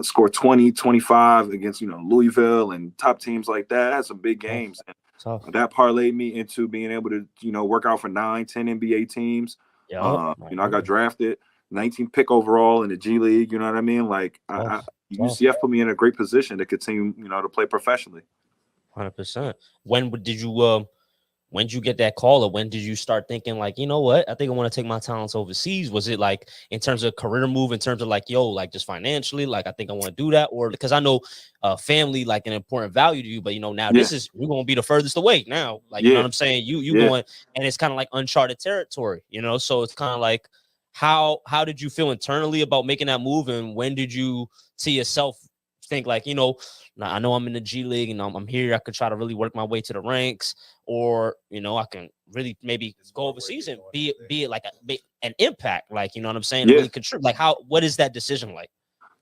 scored 20, 25 against, Louisville and top teams like that. I had some big games. And that parlayed me into being able to, work out for 9, 10 NBA teams. I got drafted 19th pick overall in the G League. You know what I mean? Like UCF put me in a great position to continue, to play professionally. 100%. When did you get that call, or when did you start thinking like, you know what, I think I want to take my talents overseas? Was it like in terms of career move, in terms of like, like just financially, like I think I want to do that, or because I know family like an important value to you, but now this is, we're gonna be the furthest away now, like you know what I'm saying? You going, and it's kind of like uncharted territory, so it's kind of like how did you feel internally about making that move, and when did you see yourself think like, I know I'm in the G League and I'm here, I could try to really work my way to the ranks, or I can really maybe go overseas and be it like an impact, like you know what I'm saying, really contribute. Like what is that decision like?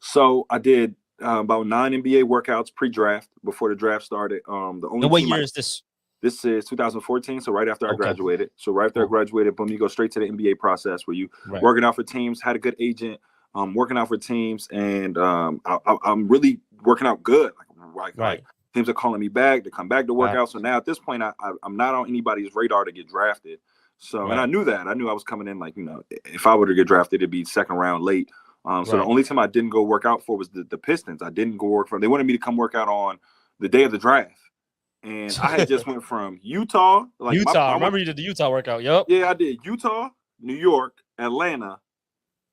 So I did about 9 NBA workouts pre-draft before the draft started. The only and what year is this? This is 2014, so right after I graduated. So right after I graduated, boom, you go straight to the NBA process where you working out for teams, had a good agent, working out for teams, and I'm really working out good. Like teams are calling me back to come back to work out. So now at this point, I'm not on anybody's radar to get drafted. So and I knew that. I knew I was coming in like, if I were to get drafted, it'd be second round late. So the only time I didn't go work out for was the Pistons. I didn't go work for them. They wanted me to come work out on the day of the draft. And I had just went from Utah. I remember you did the Utah workout. Yep. Yeah, I did Utah, New York, Atlanta,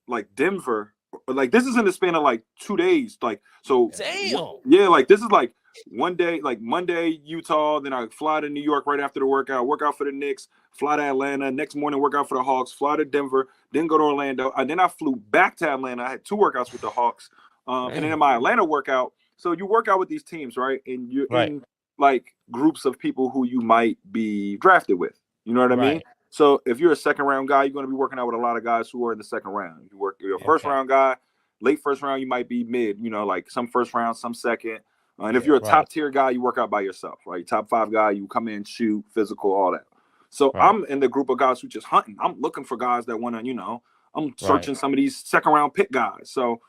like Denver. Like this is in the span of like 2 days. Like so. Damn. Yeah, like this is like one day, like Monday, Utah. Then I fly to New York right after the workout. Work out for the Knicks. Fly to Atlanta. Next morning, work out for the Hawks. Fly to Denver. Then go to Orlando. And then I flew back to Atlanta. I had 2 workouts with the Hawks. And then in my Atlanta workout. So you work out with these teams, right? And you're in like groups of people who you might be drafted with. You know what I mean? So if you're a second round guy, you're going to be working out with a lot of guys who are in the second round. You're a first round guy, late first round, you might be mid, like some first round, some second. And if you're a top tier guy, you work out by yourself, right? Top 5 guy, you come in, shoot, physical, all that. So I'm in the group of guys who just hunting. I'm looking for guys that want to, I'm searching some of these second round pick guys. So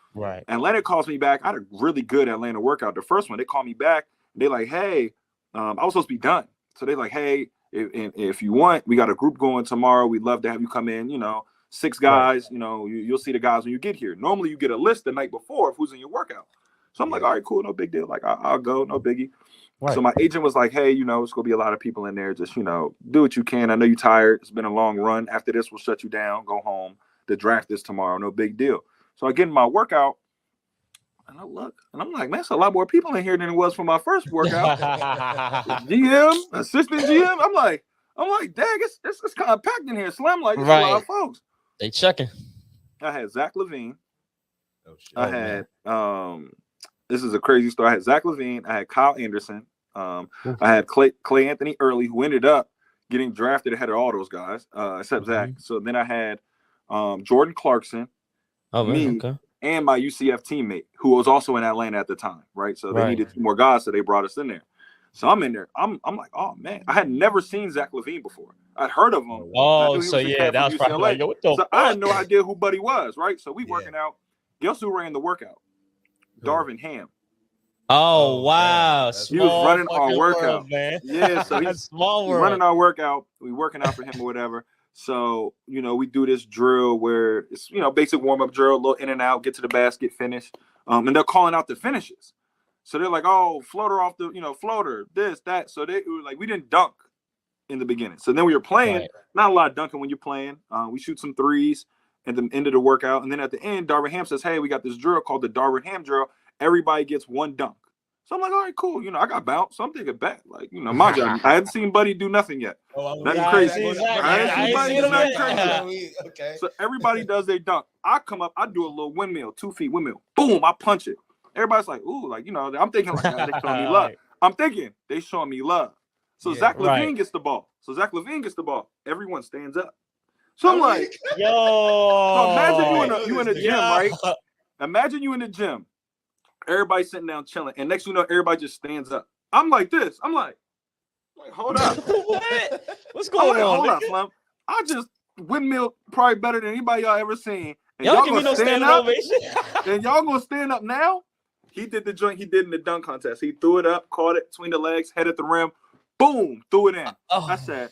Atlanta calls me back. I had a really good Atlanta workout. The first one, they call me back. They're like, hey, I was supposed to be done. So they're like, hey, if you want, we got a group going tomorrow. We'd love to have you come in, 6 guys, you'll see the guys when you get here. Normally you get a list the night before of who's in your workout. So I'm like, all right, cool, no big deal. Like I'll go, no biggie. So my agent was like, hey, it's going to be a lot of people in there. Just, do what you can. I know you're tired. It's been a long run. After this, we'll shut you down. Go home. The draft is tomorrow. No big deal. So I get in my workout. And I look, and I'm like, man, it's a lot more people in here than it was for my first workout. GM, assistant GM. I'm like, dang, it's kind of packed in here. Slim, like, it's a lot of folks. They checking. I had Zach LaVine. Oh shit. I had this is a crazy story. I had Zach LaVine. I had Kyle Anderson. I had Clay Anthony Early, who ended up getting drafted ahead of all those guys, except Zach. So then I had Jordan Clarkson. Oh, me. Okay. And my UCF teammate, who was also in Atlanta at the time, right? So they needed 2 more guys, so they brought us in there. So I'm in there. I'm like, oh man, I had never seen Zach LaVine before. I'd heard of him. Oh, so yeah, that was probably like, yo, what the fuck? I had no idea who Buddy was, right? So we working out. Guess who ran the workout? Darvin Ham. Oh wow! He was running our workout, world, man. Yeah, so he's running our workout. We working out for him or whatever. So we do this drill where it's basic warm up drill, a little in and out, get to the basket, finish. And they're calling out the finishes. So they're like, oh, floater off the floater, this that. So they were like, we didn't dunk in the beginning. So then we were playing, not a lot of dunking when you're playing. We shoot some threes at the end of the workout, and then at the end, Darvin Ham says, hey, we got this drill called the Darvin Ham drill. Everybody gets one dunk. So I'm like, all right, cool. I got bounced. So I'm thinking back. Like, my job. I hadn't seen Buddy do nothing yet. Nothing crazy. I hadn't seen Buddy do nothing crazy. Okay. So everybody does their dunk. I come up, I do a little windmill, 2 feet windmill. Boom, I punch it. Everybody's like, ooh, like, I'm thinking like, they showing me love. I'm thinking they showing me love. So Zach LaVine gets the ball. Everyone stands up. So I'm like, yo. So imagine you in a gym, right? Imagine you in the gym. Everybody sitting down chilling, and next thing you know, everybody just stands up. I'm like this. I'm like hold up. What? What's going on? Hold up, Slim. I just windmill probably better than anybody y'all ever seen. And y'all give me no standing ovation. And y'all gonna stand up now? He did the joint he did in the dunk contest. He threw it up, caught it between the legs, head at the rim, boom, threw it in. I said,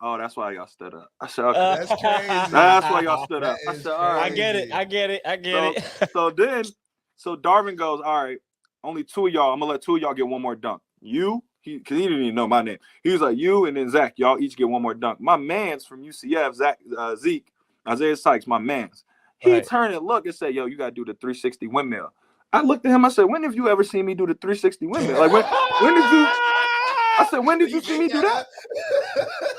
oh, that's why y'all stood up. I said, okay. That's crazy. That's why y'all stood up. I said, all right. I get it. So Darvin goes, all right, only 2 of y'all. I'm gonna let 2 of y'all get one more dunk. Because he didn't even know my name. He was like, you and then Zach, y'all each get one more dunk. My man's from UCF, Zeke, Isaiah Sykes, my man's. He turned and looked and said, yo, you gotta do the 360 windmill. I looked at him, I said, when have you ever seen me do the 360 windmill? Like when did you? I said, when did you see me do that?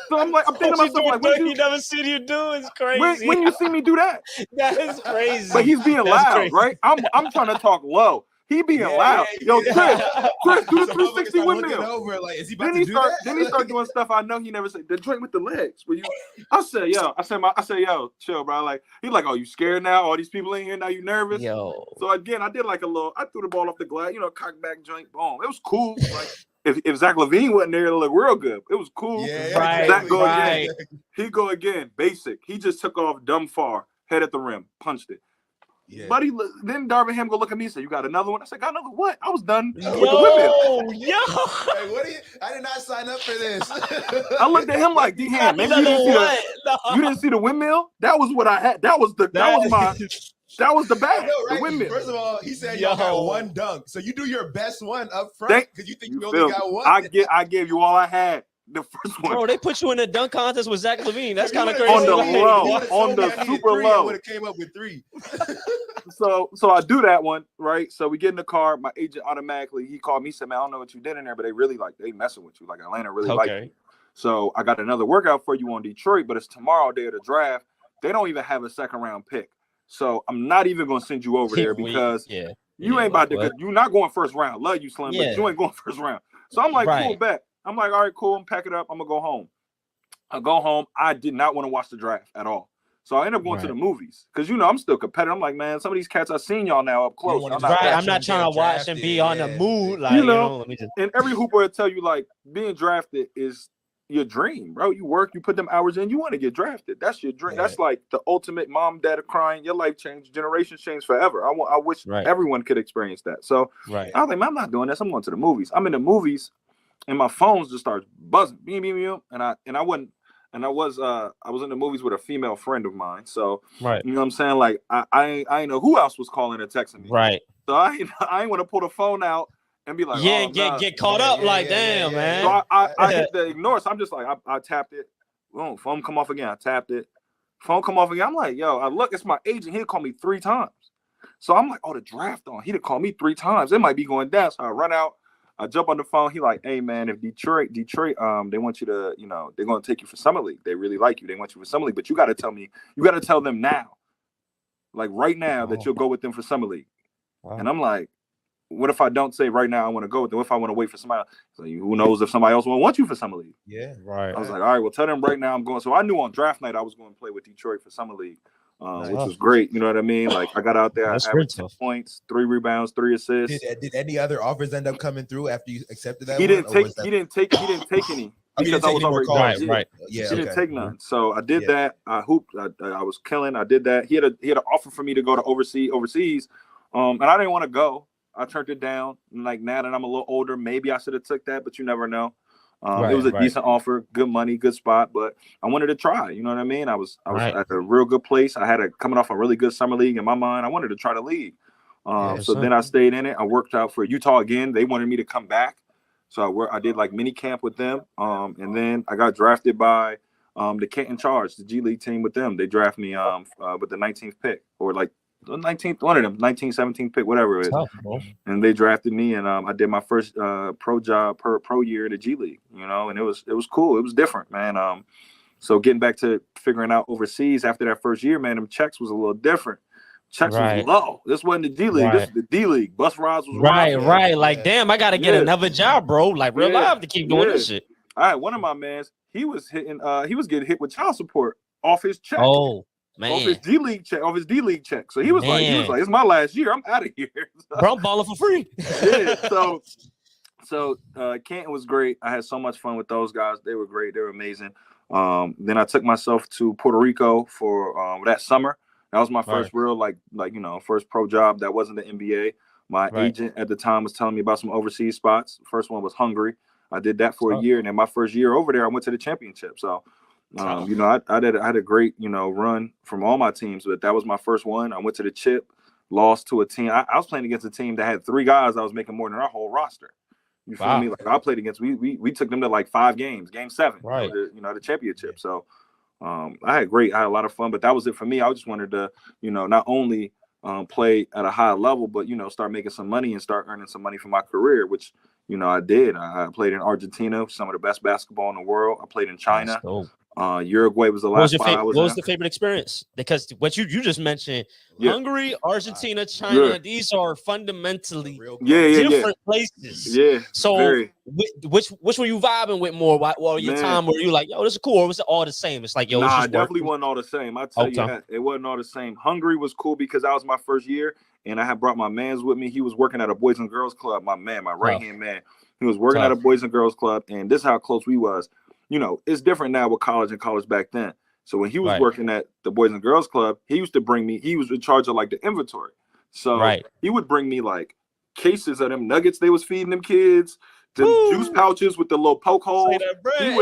So I'm thinking to myself, like, when you never seen you do? It's crazy. When you see me do that? That is crazy. But he's being loud, right? I'm trying to talk low. He being loud. Yo, Chris, do the 360 windmill. Over, like, is he about to do that? Then he start doing stuff I know he never said. The joint with the legs. I said, yo, chill, bro. Like, he's like, oh, you scared now? All these people in here now, you nervous? Yo. So again, I did like I threw the ball off the glass, cock back joint, boom. It was cool. Like, if Zach LaVine wasn't there, it looked real good. It was cool. Yeah, Zach go again. He go again. Basic. He just took off dumb far, head at the rim, punched it. Yeah. Buddy, then Darvin Ham go look at me and say, you got another one? I said, got another what? I was done with the windmill. Hey, I did not sign up for this. I looked at him like, D-Ham, maybe you didn't see the windmill? That was what I had. That was the bag, know, right? The windmill. First of all, he said y'all got one dunk. So you do your best one up front because you think you only got one. I gave you all I had. The first one. Bro, they put you in the dunk contest with Zach LaVine. That's kind of crazy. On the low, on the super low. I would have came up with 3. So I do that one, right? So we get in the car. My agent automatically, he called me, said, man, I don't know what you did in there, but they messing with you. Like Atlanta really like you. So I got another workout for you on Detroit, but it's tomorrow, day of the draft. They don't even have a second round pick. So I'm not even going to send you over there because you ain't about to, you're not going first round. Love you, Slim, but you ain't going first round. So I'm like, cool, bet. I'm like, all right, cool. I'm pack it up. I'm going to go home. I go home. I did not want to watch the draft at all. So I ended up going to the movies because, I'm still competitive. I'm like, man, some of these cats I've seen y'all now up close. I'm not trying to watch and be on the mood. Like, let me just... And every hooper will tell you, like, being drafted is your dream, bro. You work, you put them hours in, you want to get drafted. That's your dream. That's like the ultimate mom, dad are crying. Your life changed. Generations changed forever. I wish everyone could experience that. So I was like, man, I'm not doing this. I'm going to the movies. I'm in the movies. And my phones just started buzzing, beep, beep, beep, and I was in the movies with a female friend of mine. So you know what I'm saying? Like I ain't know who else was calling or texting me. Right. So I ain't want to pull the phone out and be like, get caught up. Damn, man. So I hit the ignore. So I'm just like, I tapped it. Boom, phone come off again. I tapped it. Phone come off again. I'm like, yo, I look, it's my agent. He'll call me 3 times. So I'm like, oh, the draft on. He'd call me 3 times. It might be going down. So I run out. I jump on the phone. He like, hey man, if Detroit, they want you to, they're gonna take you for Summer League. They really like you. They want you for Summer League, but you got to tell them now, like right now, that you'll go with them for Summer League. Wow. And I'm like, what if I don't say right now I want to go with them? What if I want to wait for somebody else? So who knows if somebody else will want you for Summer League? Yeah, right. I was like, all right, well, tell them right now I'm going. So I knew on draft night I was going to play with Detroit for Summer League. Which was great, you know what I mean? Like I got out there, I averaged 10 points, 3 rebounds, 3 assists. Did any other offers end up coming through after you accepted that? He didn't take any. because I was already calls. Right. Yeah, she didn't take none. So I did that. I hooped. I was killing. I did that. He had an offer for me to go to overseas, and I didn't want to go. I turned it down. And like now that I'm a little older, maybe I should have took that, but you never know. It was a decent offer, good money, good spot, but I wanted to try. You know what I mean? I was at a real good place. I had coming off a really good summer league in my mind. I wanted to try the league. So then I stayed in it. I worked out for Utah again. They wanted me to come back. So I did like mini camp with them. And then I got drafted by the Canton Charge, the G League team with them. They draft me with the 19th pick or like the 19th, one of them, 19th, 17th pick, whatever it is. Tough, and they drafted me, and I did my first pro year in the G League, you know, and it was cool. It was different, man. So getting back to figuring out overseas after that first year, man, them checks was a little different. Checks was low. This wasn't the G League. This is the D League. Bus rides was right. Like, damn, I gotta get another job, bro. Like real life to keep doing this shit. All right, one of my mans, he was getting hit with child support off his check. Oh. Man. Off his D League check. So he was like, it's my last year. I'm out of here. Bro, I'm balling for free. So Canton was great. I had so much fun with those guys. They were great. They were amazing. Then I took myself to Puerto Rico for that summer. That was my first real first pro job that wasn't the NBA. My agent at the time was telling me about some overseas spots. The first one was Hungary. I did that for a year, and then my first year over there, I went to the championship. So. I had a great, run from all my teams, but that was my first one. I went to the chip, lost to a team. I was playing against a team that had 3 guys that was making more than our whole roster. You feel me? Like I played against, we took them to like 5 games, game 7, the championship. So I had a lot of fun, but that was it for me. I just wanted to, not only play at a high level, but, start making some money and start earning some money for my career, which, I did. I played in Argentina, some of the best basketball in the world. I played in China. Uruguay was the last spot I was in. What was the favorite experience? Because what you just mentioned, Hungary, Argentina, China, these are fundamentally different places. Yeah. So which were you vibing with more while your time were you like, yo, this is cool, or was it all the same? It's like, yo, it definitely wasn't all the same. I tell you, it wasn't all the same. Hungary was cool because that was my first year, and I had brought my mans with me. He was working at a Boys and Girls Club, my right-hand man. He was working at a Boys and Girls Club, and this is how close we was. It's different now with college and college back then. So when he was working at the Boys and Girls Club, he used to bring me, he was in charge of like the inventory. So he would bring me like cases of them nuggets they was feeding them kids, the juice pouches with the little poke holes. He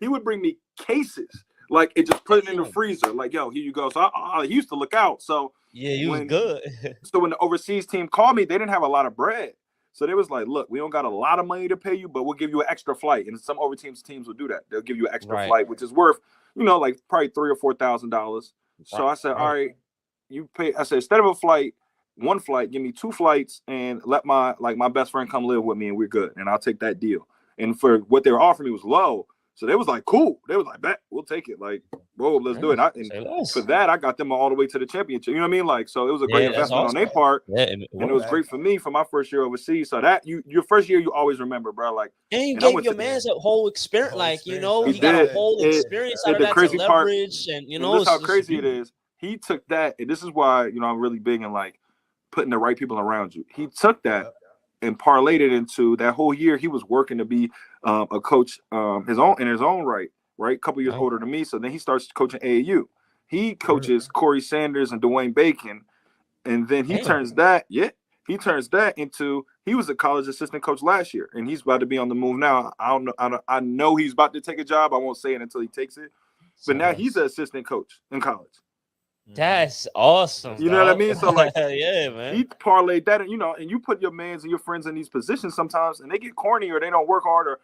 would bring me cases. Like it just put it in the freezer. Like, yo, here you go. So I used to look out. So he was good. So when the overseas team called me, they didn't have a lot of bread. So they was like, look, we don't got a lot of money to pay you, but we'll give you an extra flight. And some overseas teams will do that. They'll give you an extra flight, which is worth, like probably $3,000 or $4,000. So I said, all right, you pay. I said, instead of one flight, give me 2 flights and let my best friend come live with me and we're good. And I'll take that deal. And for what they were offering me was low. So they was like, cool. They was like, bet, we'll take it. Like, whoa, let's do it. And for that, I got them all the way to the championship. You know what I mean? Like, so it was a great investment on their part. Yeah, and it was great for me for my first year overseas. So that your first year, you always remember, bro. Like, and you gave your man's a whole experience. Like, he got a whole experience out of that to leverage. And, this is how crazy it is. He took that. And this is why, I'm really big in like putting the right people around you. He took that and parlayed it into that whole year. He was working to be a coach in his own right, a couple years older than me. So then he starts coaching AAU. He coaches Corey Sanders and Dwayne Bacon, and then he turns that into, he was a college assistant coach last year, and he's about to be on the move now. I know he's about to take a job. I won't say it until he takes it, but now he's an assistant coach in college. That's awesome. You know what I mean? So like, yeah, man. He parlayed that, and you put your mans and your friends in these positions sometimes, and they get corny or they don't work hard.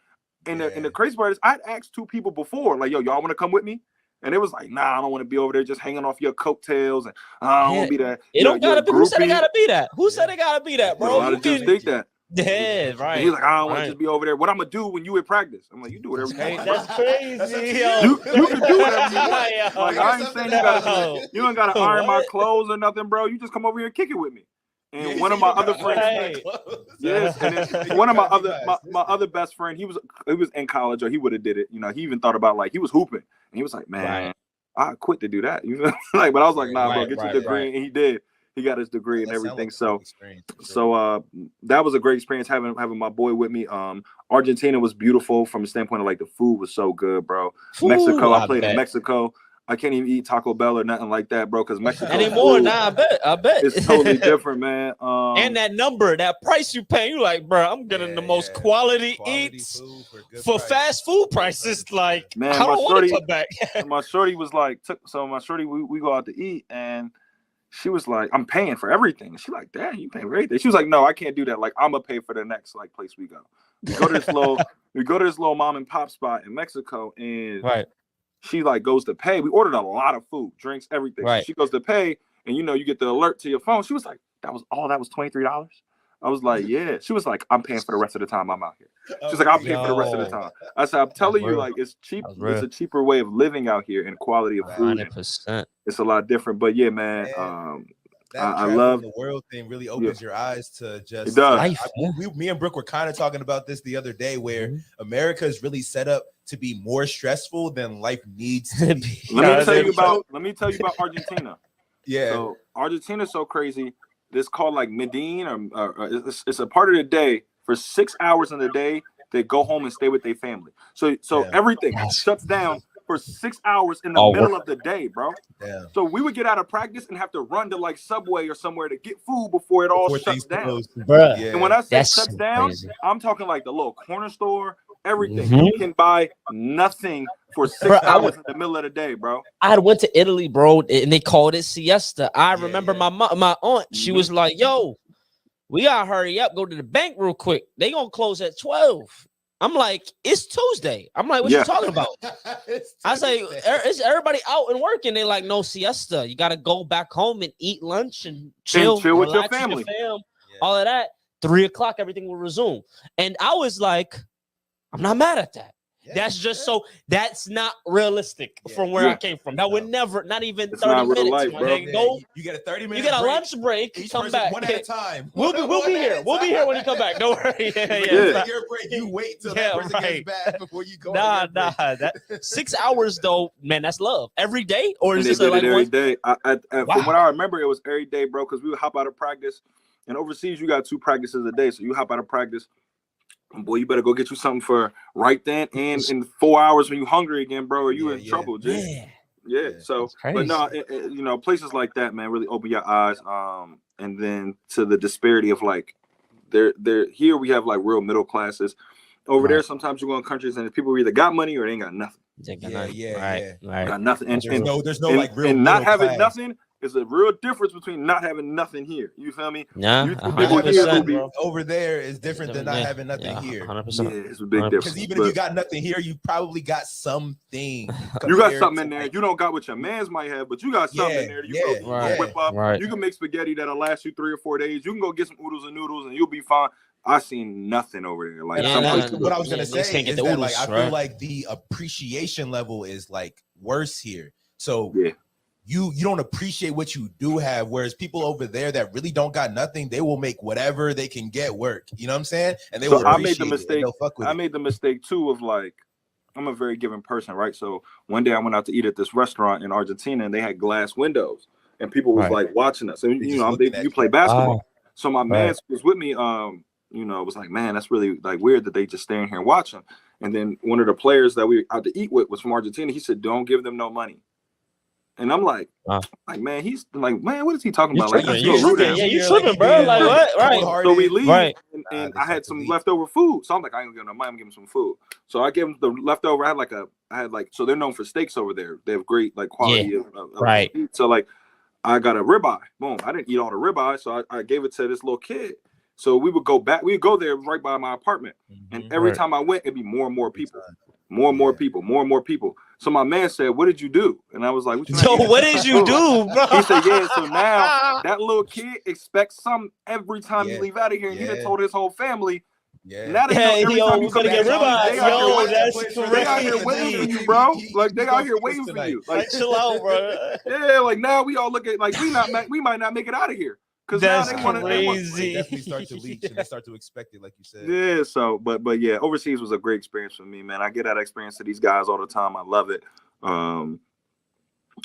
And the crazy part is, I'd asked 2 people before, like, yo, y'all want to come with me? And it was like, nah, I don't want to be over there just hanging off your coattails, and I don't want to be that. It don't gotta be. Who said it gotta be that? Who said it gotta be that, bro? A lot of dudes think that. Yeah, right. And he's like, I don't want to just be over there. What I'm gonna do when you at practice? I'm like, you do whatever you want. That's crazy. You can do whatever you want. Like, I ain't saying you don't gotta iron my clothes or nothing, bro. You just come over here and kick it with me. And one of my other friends, and then one of my other best friend, he was in college, or he would have did it. He even thought about, like, he was hooping, and he was like, man, I quit to do that. Like, but I was like, nah, bro, get your degree, and he did. He got his degree and everything. So that was a great experience having my boy with me. Argentina was beautiful from the standpoint of like the food was so good, bro. Mexico, I played in Mexico. I can't even eat Taco Bell or nothing like that, bro, because Mexico anymore. Nah, I bet it's totally different, man. And that price you pay, you like, bro, I'm getting the most quality eats for fast food prices. Like, man, I don't want to come back. My shorty was like, my shorty, we go out to eat, and she was like, I'm paying for everything. She like, damn, you paying for everything? She was like, no, I can't do that. Like, I'm gonna pay for the next like place we go. We go to this little mom and pop spot in Mexico, and she like goes to pay. We ordered a lot of food, drinks, everything. So she goes to pay, and you get the alert to your phone. She was like, that was $23. I was like, yeah. She was like, I'm paying for the rest of the time I'm out here. She's like, I'll pay for the rest of the time. I said, I'm telling you, like, it's cheap. It's a cheaper way of living out here and quality of food. 100%. It's a lot different. But yeah, man. I love the world thing. Really opens your eyes to just. It does. Life, me and Brooke were kind of talking about this the other day, where America is really set up to be more stressful than life needs to be. Let me tell you about Argentina. So Argentina's so crazy. This called like Medellin, or it's a part of the day. For 6 hours in the day, they go home and stay with their family. So everything shuts down for 6 hours in the middle of the day, bro. So we would get out of practice and have to run to like Subway or somewhere to get food before it all shuts down. And when I say shuts down, I'm talking like the little corner store, everything. You can buy nothing for 6 hours in the middle of the day, bro. I had went to Italy, bro, and they called it siesta. I remember my aunt, she was like, yo, we gotta hurry up, go to the bank real quick. They gonna close at 12. I'm like, it's Tuesday. I'm like, what you talking about? I say, is everybody out and working? They're like, no siesta. You got to go back home and eat lunch and chill with your family. All of that. 3 o'clock, everything will resume. And I was like, I'm not mad at that. That's just that's not realistic from where I came from. That would never, not even 30 minutes. Life, bro. You get a 30-minute You get a lunch break. Each come back. One at a time. We'll be here. We'll be here when you come back. Don't worry. Your break. You wait till that person gets back before you go. Nah. That 6 hours though, man. That's love. Every day, or is this like every day? From what I remember, it was every day, bro. Because we would hop out of practice, and overseas you got 2 practices a day, so you hop out of practice. Boy, you better go get you something for right then, and in 4 hours when you hungry again, bro, or you in trouble, Jay. So, but no, places like that, man, really open your eyes. And then to the disparity of like, they're here we have like real middle classes. Over there, sometimes you go in countries and people either got money or they ain't got nothing. Got nothing. And there's no like real. And not having nothing is a real difference between not having nothing here. You feel me? Over there is different than not having nothing here. 100%. Yeah, it's a big difference. Because even if you got nothing here, you probably got something. You got something in there. You don't got what your man's might have, but you got something in there. You can whip up. You can make spaghetti that'll last you 3 or 4 days. You can go get some oodles and noodles, and you'll be fine. I seen nothing over there. Like what I was gonna say is that like I feel like the appreciation level is like worse here. So you don't appreciate what you do have, whereas people over there that really don't got nothing, they will make whatever they can get work. You know what I'm saying? And they will appreciate I made the mistake too of like, I'm a very giving person, right? So one day I went out to eat at this restaurant in Argentina, and they had glass windows, and people was like watching us. And you play basketball. So my man was with me. Was like, man, that's really like weird that they just staying here and watching. And then one of the players that we out to eat with was from Argentina. He said, "Don't give them no money." And I'm like, man, he's like, man, what is he talking about? You tripping, bro. Like what? Right. So we leave, and I had some leftover food. So I'm like, I ain't gonna give him no money. I'm giving him some food. So I gave him the leftover. I had like, so they're known for steaks over there. They have great like quality of meat. So like, I got a ribeye. Boom. I didn't eat all the ribeye, so I gave it to this little kid. So we would go back. We'd go there right by my apartment, and every time I went, it'd be more and more people, more and more people. So my man said, "What did you do?" And I was like, what did you do, bro?" He said, "Yeah." So now that little kid expects something every time you leave out of here, and he done told his whole family. Now they know every time you come to get ribeye. That's crazy. They out here waiting for you, bro. Like they out here waiting for you. Like chill out, bro. Yeah, like now we all look at like we might not make it out of here. That's crazy. They definitely start to leech and they start to expect it, like you said. Yeah. So, but yeah, overseas was a great experience for me, man. I get that experience to these guys all the time. I love it.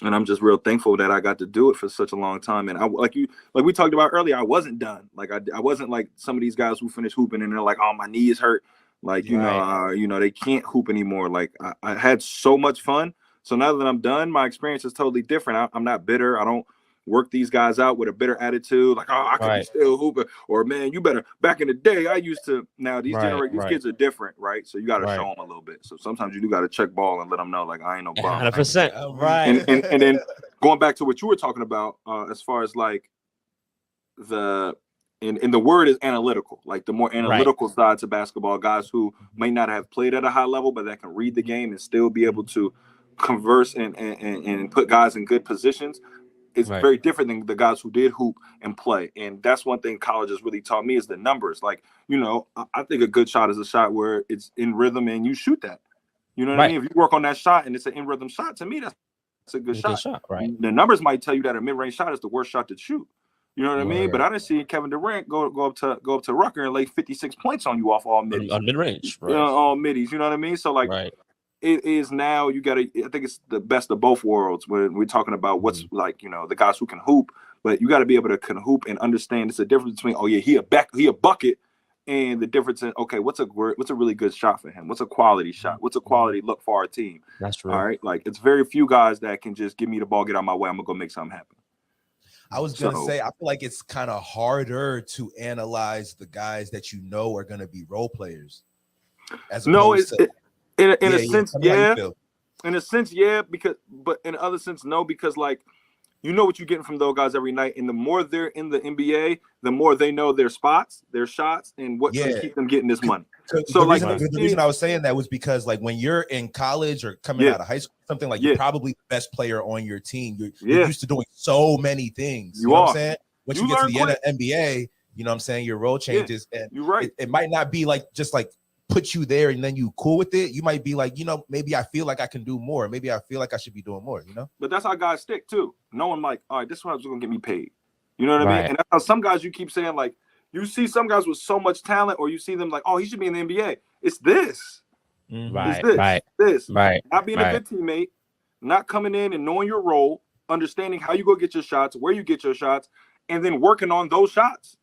And I'm just real thankful that I got to do it for such a long time. And I, like we talked about earlier, I wasn't done. Like I wasn't like some of these guys who finish hooping and they're like, oh, my knee is hurt. Like, you know, they can't hoop anymore. Like I had so much fun. So now that I'm done, my experience is totally different. I'm not bitter. I don't work these guys out with a bitter attitude. Like, oh, I could be still hooping. Or, man, you better. Back in the day, I used to. Now, these kids are different, right? So you got to show them a little bit. So sometimes you do got to check ball and let them know, like, I ain't no bum. 100%. Right. And then going back to what you were talking about, as far as like and the word is analytical, like the more analytical side to basketball, guys who may not have played at a high level, but that can read the game and still be able to converse and put guys in good positions. It's very different than the guys who did hoop and play. And that's one thing college has really taught me is the numbers. Like, you know, I think a good shot is a shot where it's in rhythm and you shoot that. You know what I mean? If you work on that shot and it's an in rhythm shot, to me, that's a good shot. Right. The numbers might tell you that a mid-range shot is the worst shot to shoot. You know what I mean? But I didn't see Kevin Durant go up to Rucker and lay 56 points on you off all middies. On mid-range, right? All middies. You know what I mean? So like, it is now. You got to. I think it's the best of both worlds when we're talking about what's like. You know, the guys who can hoop, but you got to be able to can hoop and understand. It's a difference between he a bucket, and the difference in what's a really good shot for him? What's a quality shot? What's a quality look for our team? That's true. All right, like it's very few guys that can just give me the ball, get out of my way. I'm gonna go make something happen. I was going to say, I feel like it's kind of harder to analyze the guys that you know are going to be role players. In a sense, yeah. In a sense, yeah, but in other sense, no, because like, you know what you're getting from those guys every night. And the more they're in the NBA, the more they know their spots, their shots, and what's going to keep them getting this money. So the reason I was saying that was because like when you're in college or coming out of high school, something like you're probably the best player on your team. You're used to doing so many things. You know what I'm saying? Once you get to the NBA, you know what I'm saying? Your role changes. And you're right. It might not be like just like put you there and then you cool with it. You might be like, you know, maybe I feel like I can do more. Maybe I feel like I should be doing more, you know? But that's how guys stick too. Knowing like, all right, this is what's going to get me paid. You know what I mean? And that's how some guys you keep saying like, you see some guys with so much talent, or you see them like, oh, he should be in the NBA. It's this. This. Not being a good teammate, not coming in and knowing your role, understanding how you go get your shots, where you get your shots, and then working on those shots.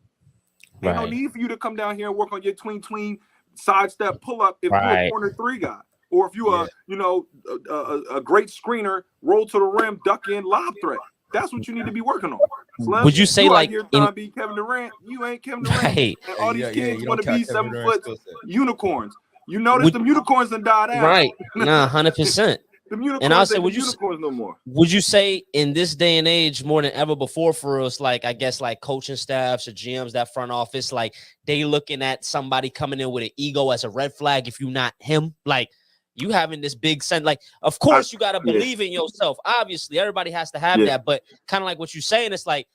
Ain't no need for you to come down here and work on your tween, sidestep, pull up if you're a corner three guy. Or if you're a great screener, roll to the rim, duck in, lob threat. That's what you need to be working on. So would you say like you're trying to be Kevin Durant? You ain't Kevin Durant. And all these kids want to be 7 foot unicorns. You notice them unicorns done died out. Right. Nah, 100%. And I'll say, no more. Would you say in this day and age more than ever before for us, like I guess like coaching staffs or GMs, that front office, like they looking at somebody coming in with an ego as a red flag if you're not him, like you having this big sense, like of course you gotta believe in yourself. Obviously, everybody has to have that, but kind of like what you're saying, it's like,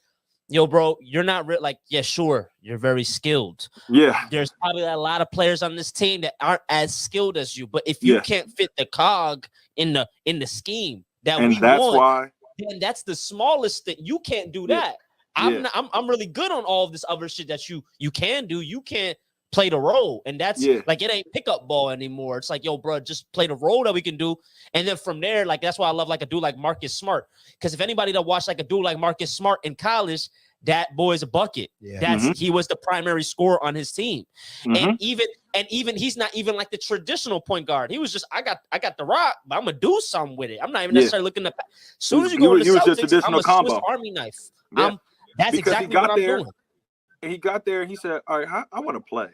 yo, bro, you're not like, yeah, sure, you're very skilled. Yeah, there's probably a lot of players on this team that aren't as skilled as you, but if you can't fit the cog in the scheme that we want, then that's the smallest thing. You can't do that. I'm really good on all of this other shit that you can do. You can't play the role, and that's like it ain't pickup ball anymore. It's like, yo, bro, just play the role that we can do, and then from there, like that's why I love like a dude like Marcus Smart, because if anybody that watched like a dude like Marcus Smart in college, that boy's a bucket. He was the primary scorer on his team, and even he's not even like the traditional point guard. He was just I got the rock, but I'm gonna do something with it. I'm not even necessarily looking to. As soon as you go to the Celtics, I'm a Swiss Army knife. That's because exactly what I'm doing. And he got there and he said, all right, I want to play.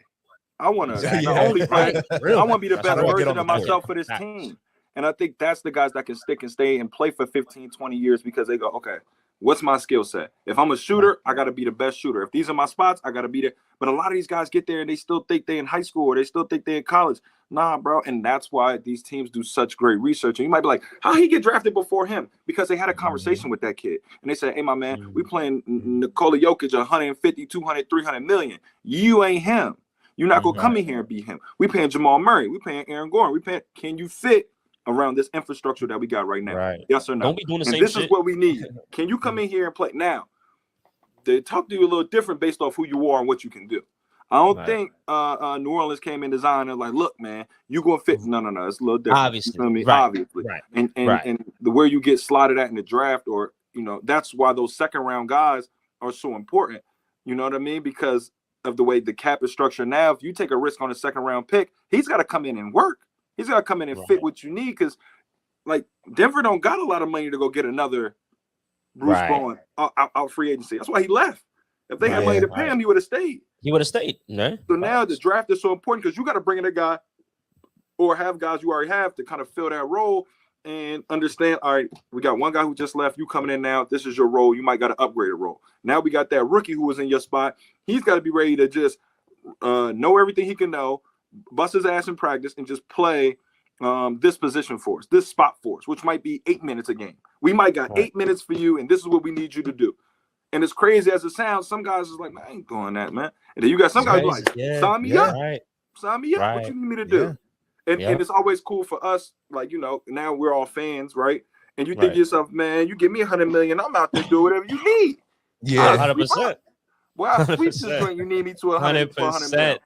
I want to only play. I want to be the better version of myself for this team. And I think that's the guys that can stick and stay and play for 15, 20 years because they go, okay, what's my skill set? If I'm a shooter, I got to be the best shooter. If these are my spots, I got to be there. But a lot of these guys get there and they still think they're in high school or they still think they're in college. Nah, bro. And that's why these teams do such great research. And you might be like, how he get drafted before him? Because they had a conversation with that kid. And they said, hey, my man, we playing Nikola Jokic 150, 200, 300 million. You ain't him. You're not going to come in here and be him. We paying Jamal Murray. We paying Aaron Gordon. Can you fit around this infrastructure that we got right now? Yes or no? Don't be doing the same this shit. Is what we need. Can you come in here and play? Now, they talk to you a little different based off who you are and what you can do. I don't think New Orleans came in design and like, look, man, you gonna fit. No, it's a little different. Obviously, you feel me? Obviously, and the where you get slotted at in the draft, or that's why those second round guys are so important. You know what I mean? Because of the way the cap is structured now, if you take a risk on a second round pick, he's got to come in and work. He's got to come in and fit what you need, because like Denver don't got a lot of money to go get another Bruce Bowen out free agency. That's why he left. If they had money to pay him, he would have stayed. He would have stayed. No. So now the draft is so important because you got to bring in a guy or have guys you already have to kind of fill that role and understand, all right, we got one guy who just left. You coming in now. This is your role. You might got to upgrade a role. Now we got that rookie who was in your spot. He's got to be ready to just know everything he can know, bust his ass in practice, and just play this position for us, this spot for us, which might be 8 minutes a game. We might got 8 minutes for you, and this is what we need you to do. And as crazy as it sounds, some guys is like, man, I ain't doing that, man. And then you got some guys like, sign me up. Sign me up. What you need me to do? And it's always cool for us, like, now we're all fans, right? And you think to yourself, man, you give me $100 million, I'm out there do whatever you need. Yeah, 100%. Well, I sweep this joint you need me to 100%.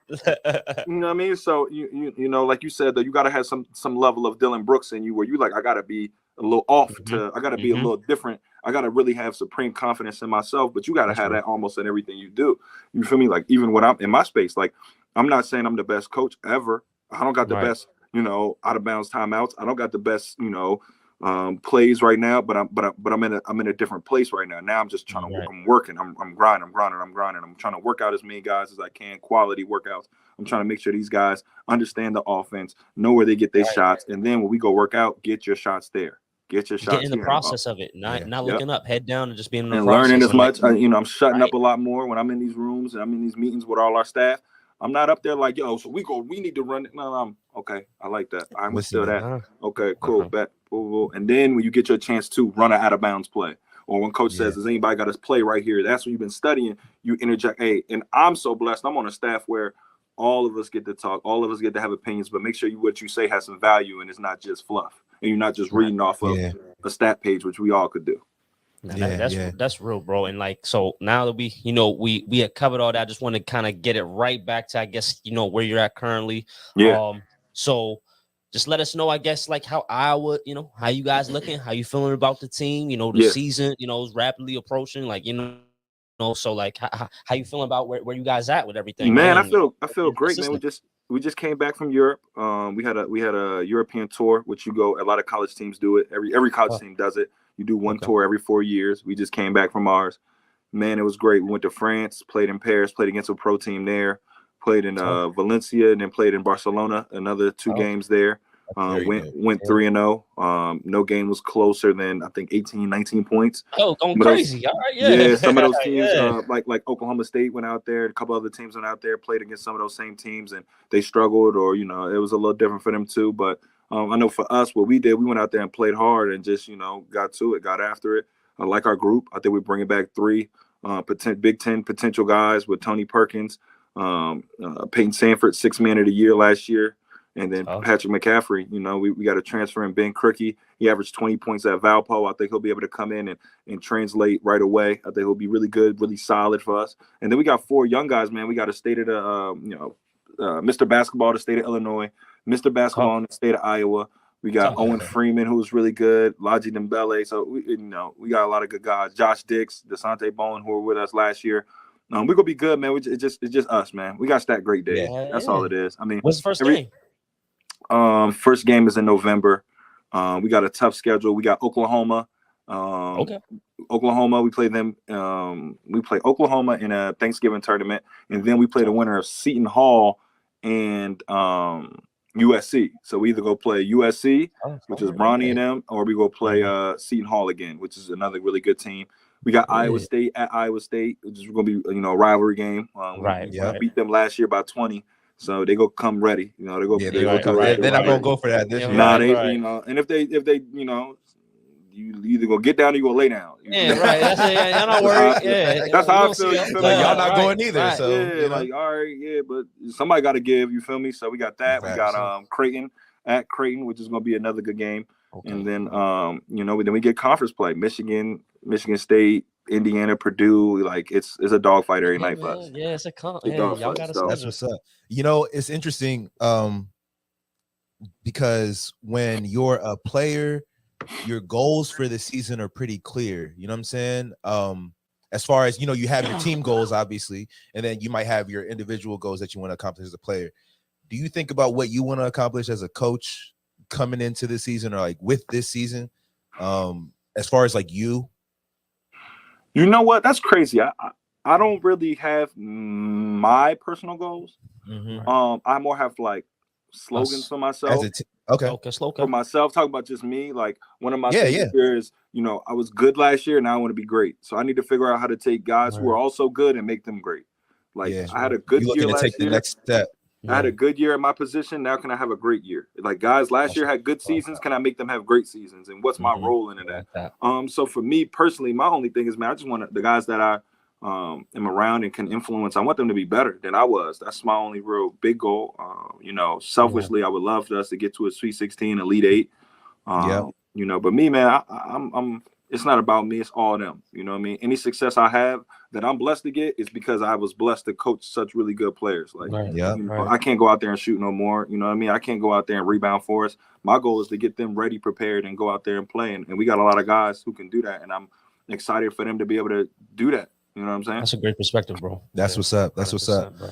You know what I mean? So you know, like you said, that you gotta have some level of Dylan Brooks in you where you like, I gotta be a little off I gotta be a little different. I gotta really have supreme confidence in myself, but you gotta have that almost in everything you do. You feel me? Like even when I'm in my space, like I'm not saying I'm the best coach ever. I don't got the best, out of bounds timeouts. I don't got the best, plays right now, but I'm in a different place right now. Now I'm just trying to work. I'm working. I'm grinding. I'm trying to work out as many guys as I can, quality workouts. I'm trying to make sure these guys understand the offense, know where they get their shots, and then when we go work out, get your shots there. Get your shots. Get in the process of it, not looking up, head down, and just being in the and process. Learning as much. I'm shutting up a lot more when I'm in these rooms and I'm in these meetings with all our staff. I'm not up there like, yo, so we need to run it. No, I'm okay. I like that. I'm still that. Okay, cool. Bet. And then when you get your chance to run an out of bounds play, or when coach says, does anybody got us play right here? That's when you've been studying. You interject. Hey, and I'm so blessed. I'm on a staff where all of us get to talk. All of us get to have opinions, but make sure what you say has some value and it's not just fluff. And you're not just reading off of a stat page, which we all could do. That's real, bro. And like, so now that we had covered all that, I just want to kind of get it right back to, I guess, where you're at currently. So just let us know, I guess, like how Iowa, how you guys looking, how you feeling about the team, the season, is rapidly approaching, like, so like how you feeling about where you guys at with everything? Man, I feel great, man. We just came back from Europe. We had a European tour, which a lot of college teams do it. Every college team does it. You do one tour every 4 years. We just came back from ours. Man, it was great. We went to France, played in Paris, played against a pro team there, played in Valencia, and then played in Barcelona, another 2 games there. Went 3-0. No game was closer than, I think, 18, 19 points. Oh, going crazy. All right, yeah. Some of those teams, like Oklahoma State went out there. A couple other teams went out there, played against some of those same teams, and they struggled, or, it was a little different for them too. But I know for us, what we did, we went out there and played hard and just, got to it, got after it. I like our group. I think we're bringing back 3 Big Ten potential guys with Tony Perkins, Peyton Sanford, 6th man of the year last year. And then Patrick McCaffrey, we got a transfer in Ben Crickey. He averaged 20 points at Valpo. I think he'll be able to come in and translate right away. I think he'll be really good, really solid for us. And then we got 4 young guys, man. We got a state of the, Mr. Basketball, the state of Illinois, Mr. Basketball in the state of Iowa. We got Owen Freeman, who's really good, Laji Dembele. So we got a lot of good guys. Josh Dix, Desante Bowen, who were with us last year. We're gonna be good, man. It's just us, man. We got Stat Great Day. That's all it is. I mean, what's the first game? First game is in November. We got a tough schedule. We got Oklahoma. Oklahoma, we play them. We play Oklahoma in a Thanksgiving tournament, and then we play the winner of Seton Hall and USC. So we either go play USC, which is Bronny and them, or we go play Seton Hall again, which is another really good team. We got Iowa State at Iowa State, which is going to be a rivalry game. We beat them last year by 20. So they go come ready, they go. Yeah, they're not gonna go for that this year. Nah, and if they, you either gonna get down or you gonna lay down. Right. That's it. Y'all not worried. That's how I feel. You feel like y'all not going either. Right. So like, all right, but somebody got to give. You feel me? So we got that. We got Creighton at Creighton, which is gonna be another good game. And then then we get conference play. Michigan State, Indiana, Purdue. Like it's a dogfight every night for us. Yeah, it's a y'all gotta that's what's up. It's interesting because when you're a player, your goals for the season are pretty clear. You know what I'm saying? As far as you have your team goals, obviously, and then you might have your individual goals that you want to accomplish as a player. Do you think about what you want to accomplish as a coach coming into the season, or like with this season, as far as like you? You know what? That's crazy. I don't really have my personal goals. I more have like slogans for myself. For myself, talking about just me. Like one of my things here is, I was good last year and now I want to be great. So I need to figure out how to take guys who are also good and make them great. Like I had a good year last year. The next step. I had a good year in my position. Now can I have a great year? Like guys last year had good seasons. Can I make them have great seasons? And what's my role in that? So for me personally, my only thing is, man, I just want the guys that I am around and can influence. I want them to be better than I was. That's my only real big goal. Selfishly, I would love for us to get to a Sweet 16, Elite 8. But me, man, I'm. It's not about me. It's all them. You know what I mean? Any success I have that I'm blessed to get is because I was blessed to coach such really good players. Like, I can't go out there and shoot no more. You know what I mean? I can't go out there and rebound for us. My goal is to get them ready, prepared, and go out there and play. And we got a lot of guys who can do that. And I'm excited for them to be able to do that. You know what I'm saying? That's a great perspective, bro. That's what's up. That's what's up. Bro.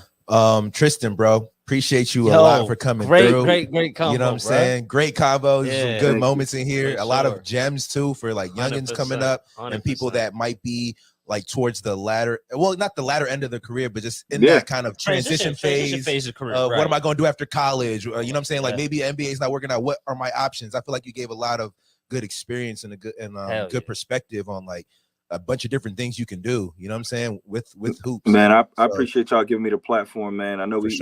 Tristan, bro, appreciate you a lot for coming through. Great combo. You know what I'm saying? Great combos, some good moments in here. A lot of gems too for like youngins coming up 100%. And people that might be like towards the latter, well, not the latter end of their career, but just in that kind of transition phase of career. What am I going to do after college? You know what I'm saying? Like maybe NBA is not working out. What are my options? I feel like you gave a lot of good experience and a good perspective on like a bunch of different things you can do, you know what I'm saying, with hoops. Man, I appreciate y'all giving me the platform, man. I know we've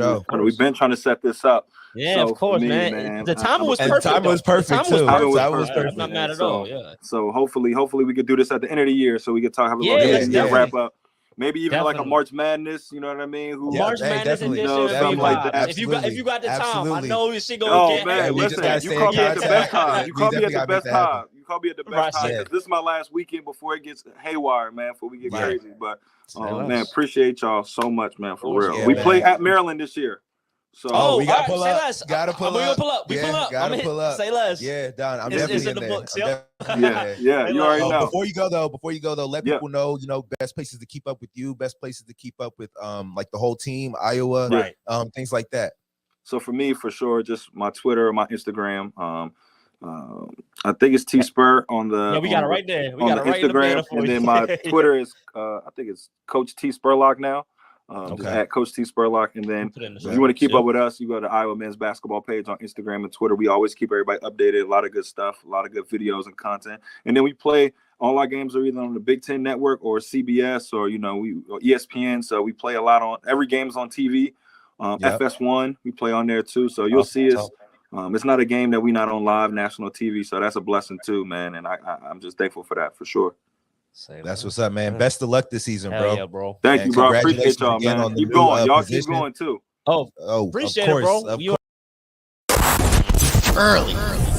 been trying to set this up. Yeah, so of course, man. The timing was perfect. The time was perfect too. Time was perfect. Not mad at all. Yeah. So hopefully we could do this at the end of the year, so we could have a little wrap up. Maybe even like a March Madness, you know what I mean? March Madness edition, something like that. If you got the time, I know she gonna get. Oh man, listen, you call me at the best time. You call me at the best time. You call me at the best time. This is my last weekend before it gets haywire, man. Before we get crazy, but man, appreciate y'all so much, man. For real, we play at Maryland this year. So we gotta pull up. Gotta pull up. We pull up. Gotta pull up. Say less. Yeah, Don. I'm definitely in the there. books. Yeah. You already know. Before you go though, let people know, best places to keep up with you, best places to keep up with like the whole team, Iowa, things like that. So for me, for sure, just my Twitter, my Instagram. I think it's T Spur on the. Yeah, we got it right there. We got it right Instagram, and then my Twitter is I think it's Coach T Spurlock now. At Coach T Spurlock, and then if you want to keep up with us, you go to Iowa men's basketball page on Instagram and Twitter. We always keep everybody updated. A lot of good stuff, a lot of good videos and content. And then we play all our games are either on the Big Ten Network or CBS or or ESPN. So we play a lot on every game's on TV. FS1 we play on there too. So you'll see us. It's not a game that we're not on live national TV. So that's a blessing too, man. And I'm just thankful for that for sure. That's what's up, man. Best of luck this season, bro. Yeah, bro. Thank you, bro. Appreciate y'all, man. Keep going. Y'all keep going too. Oh, appreciate it, bro. Early.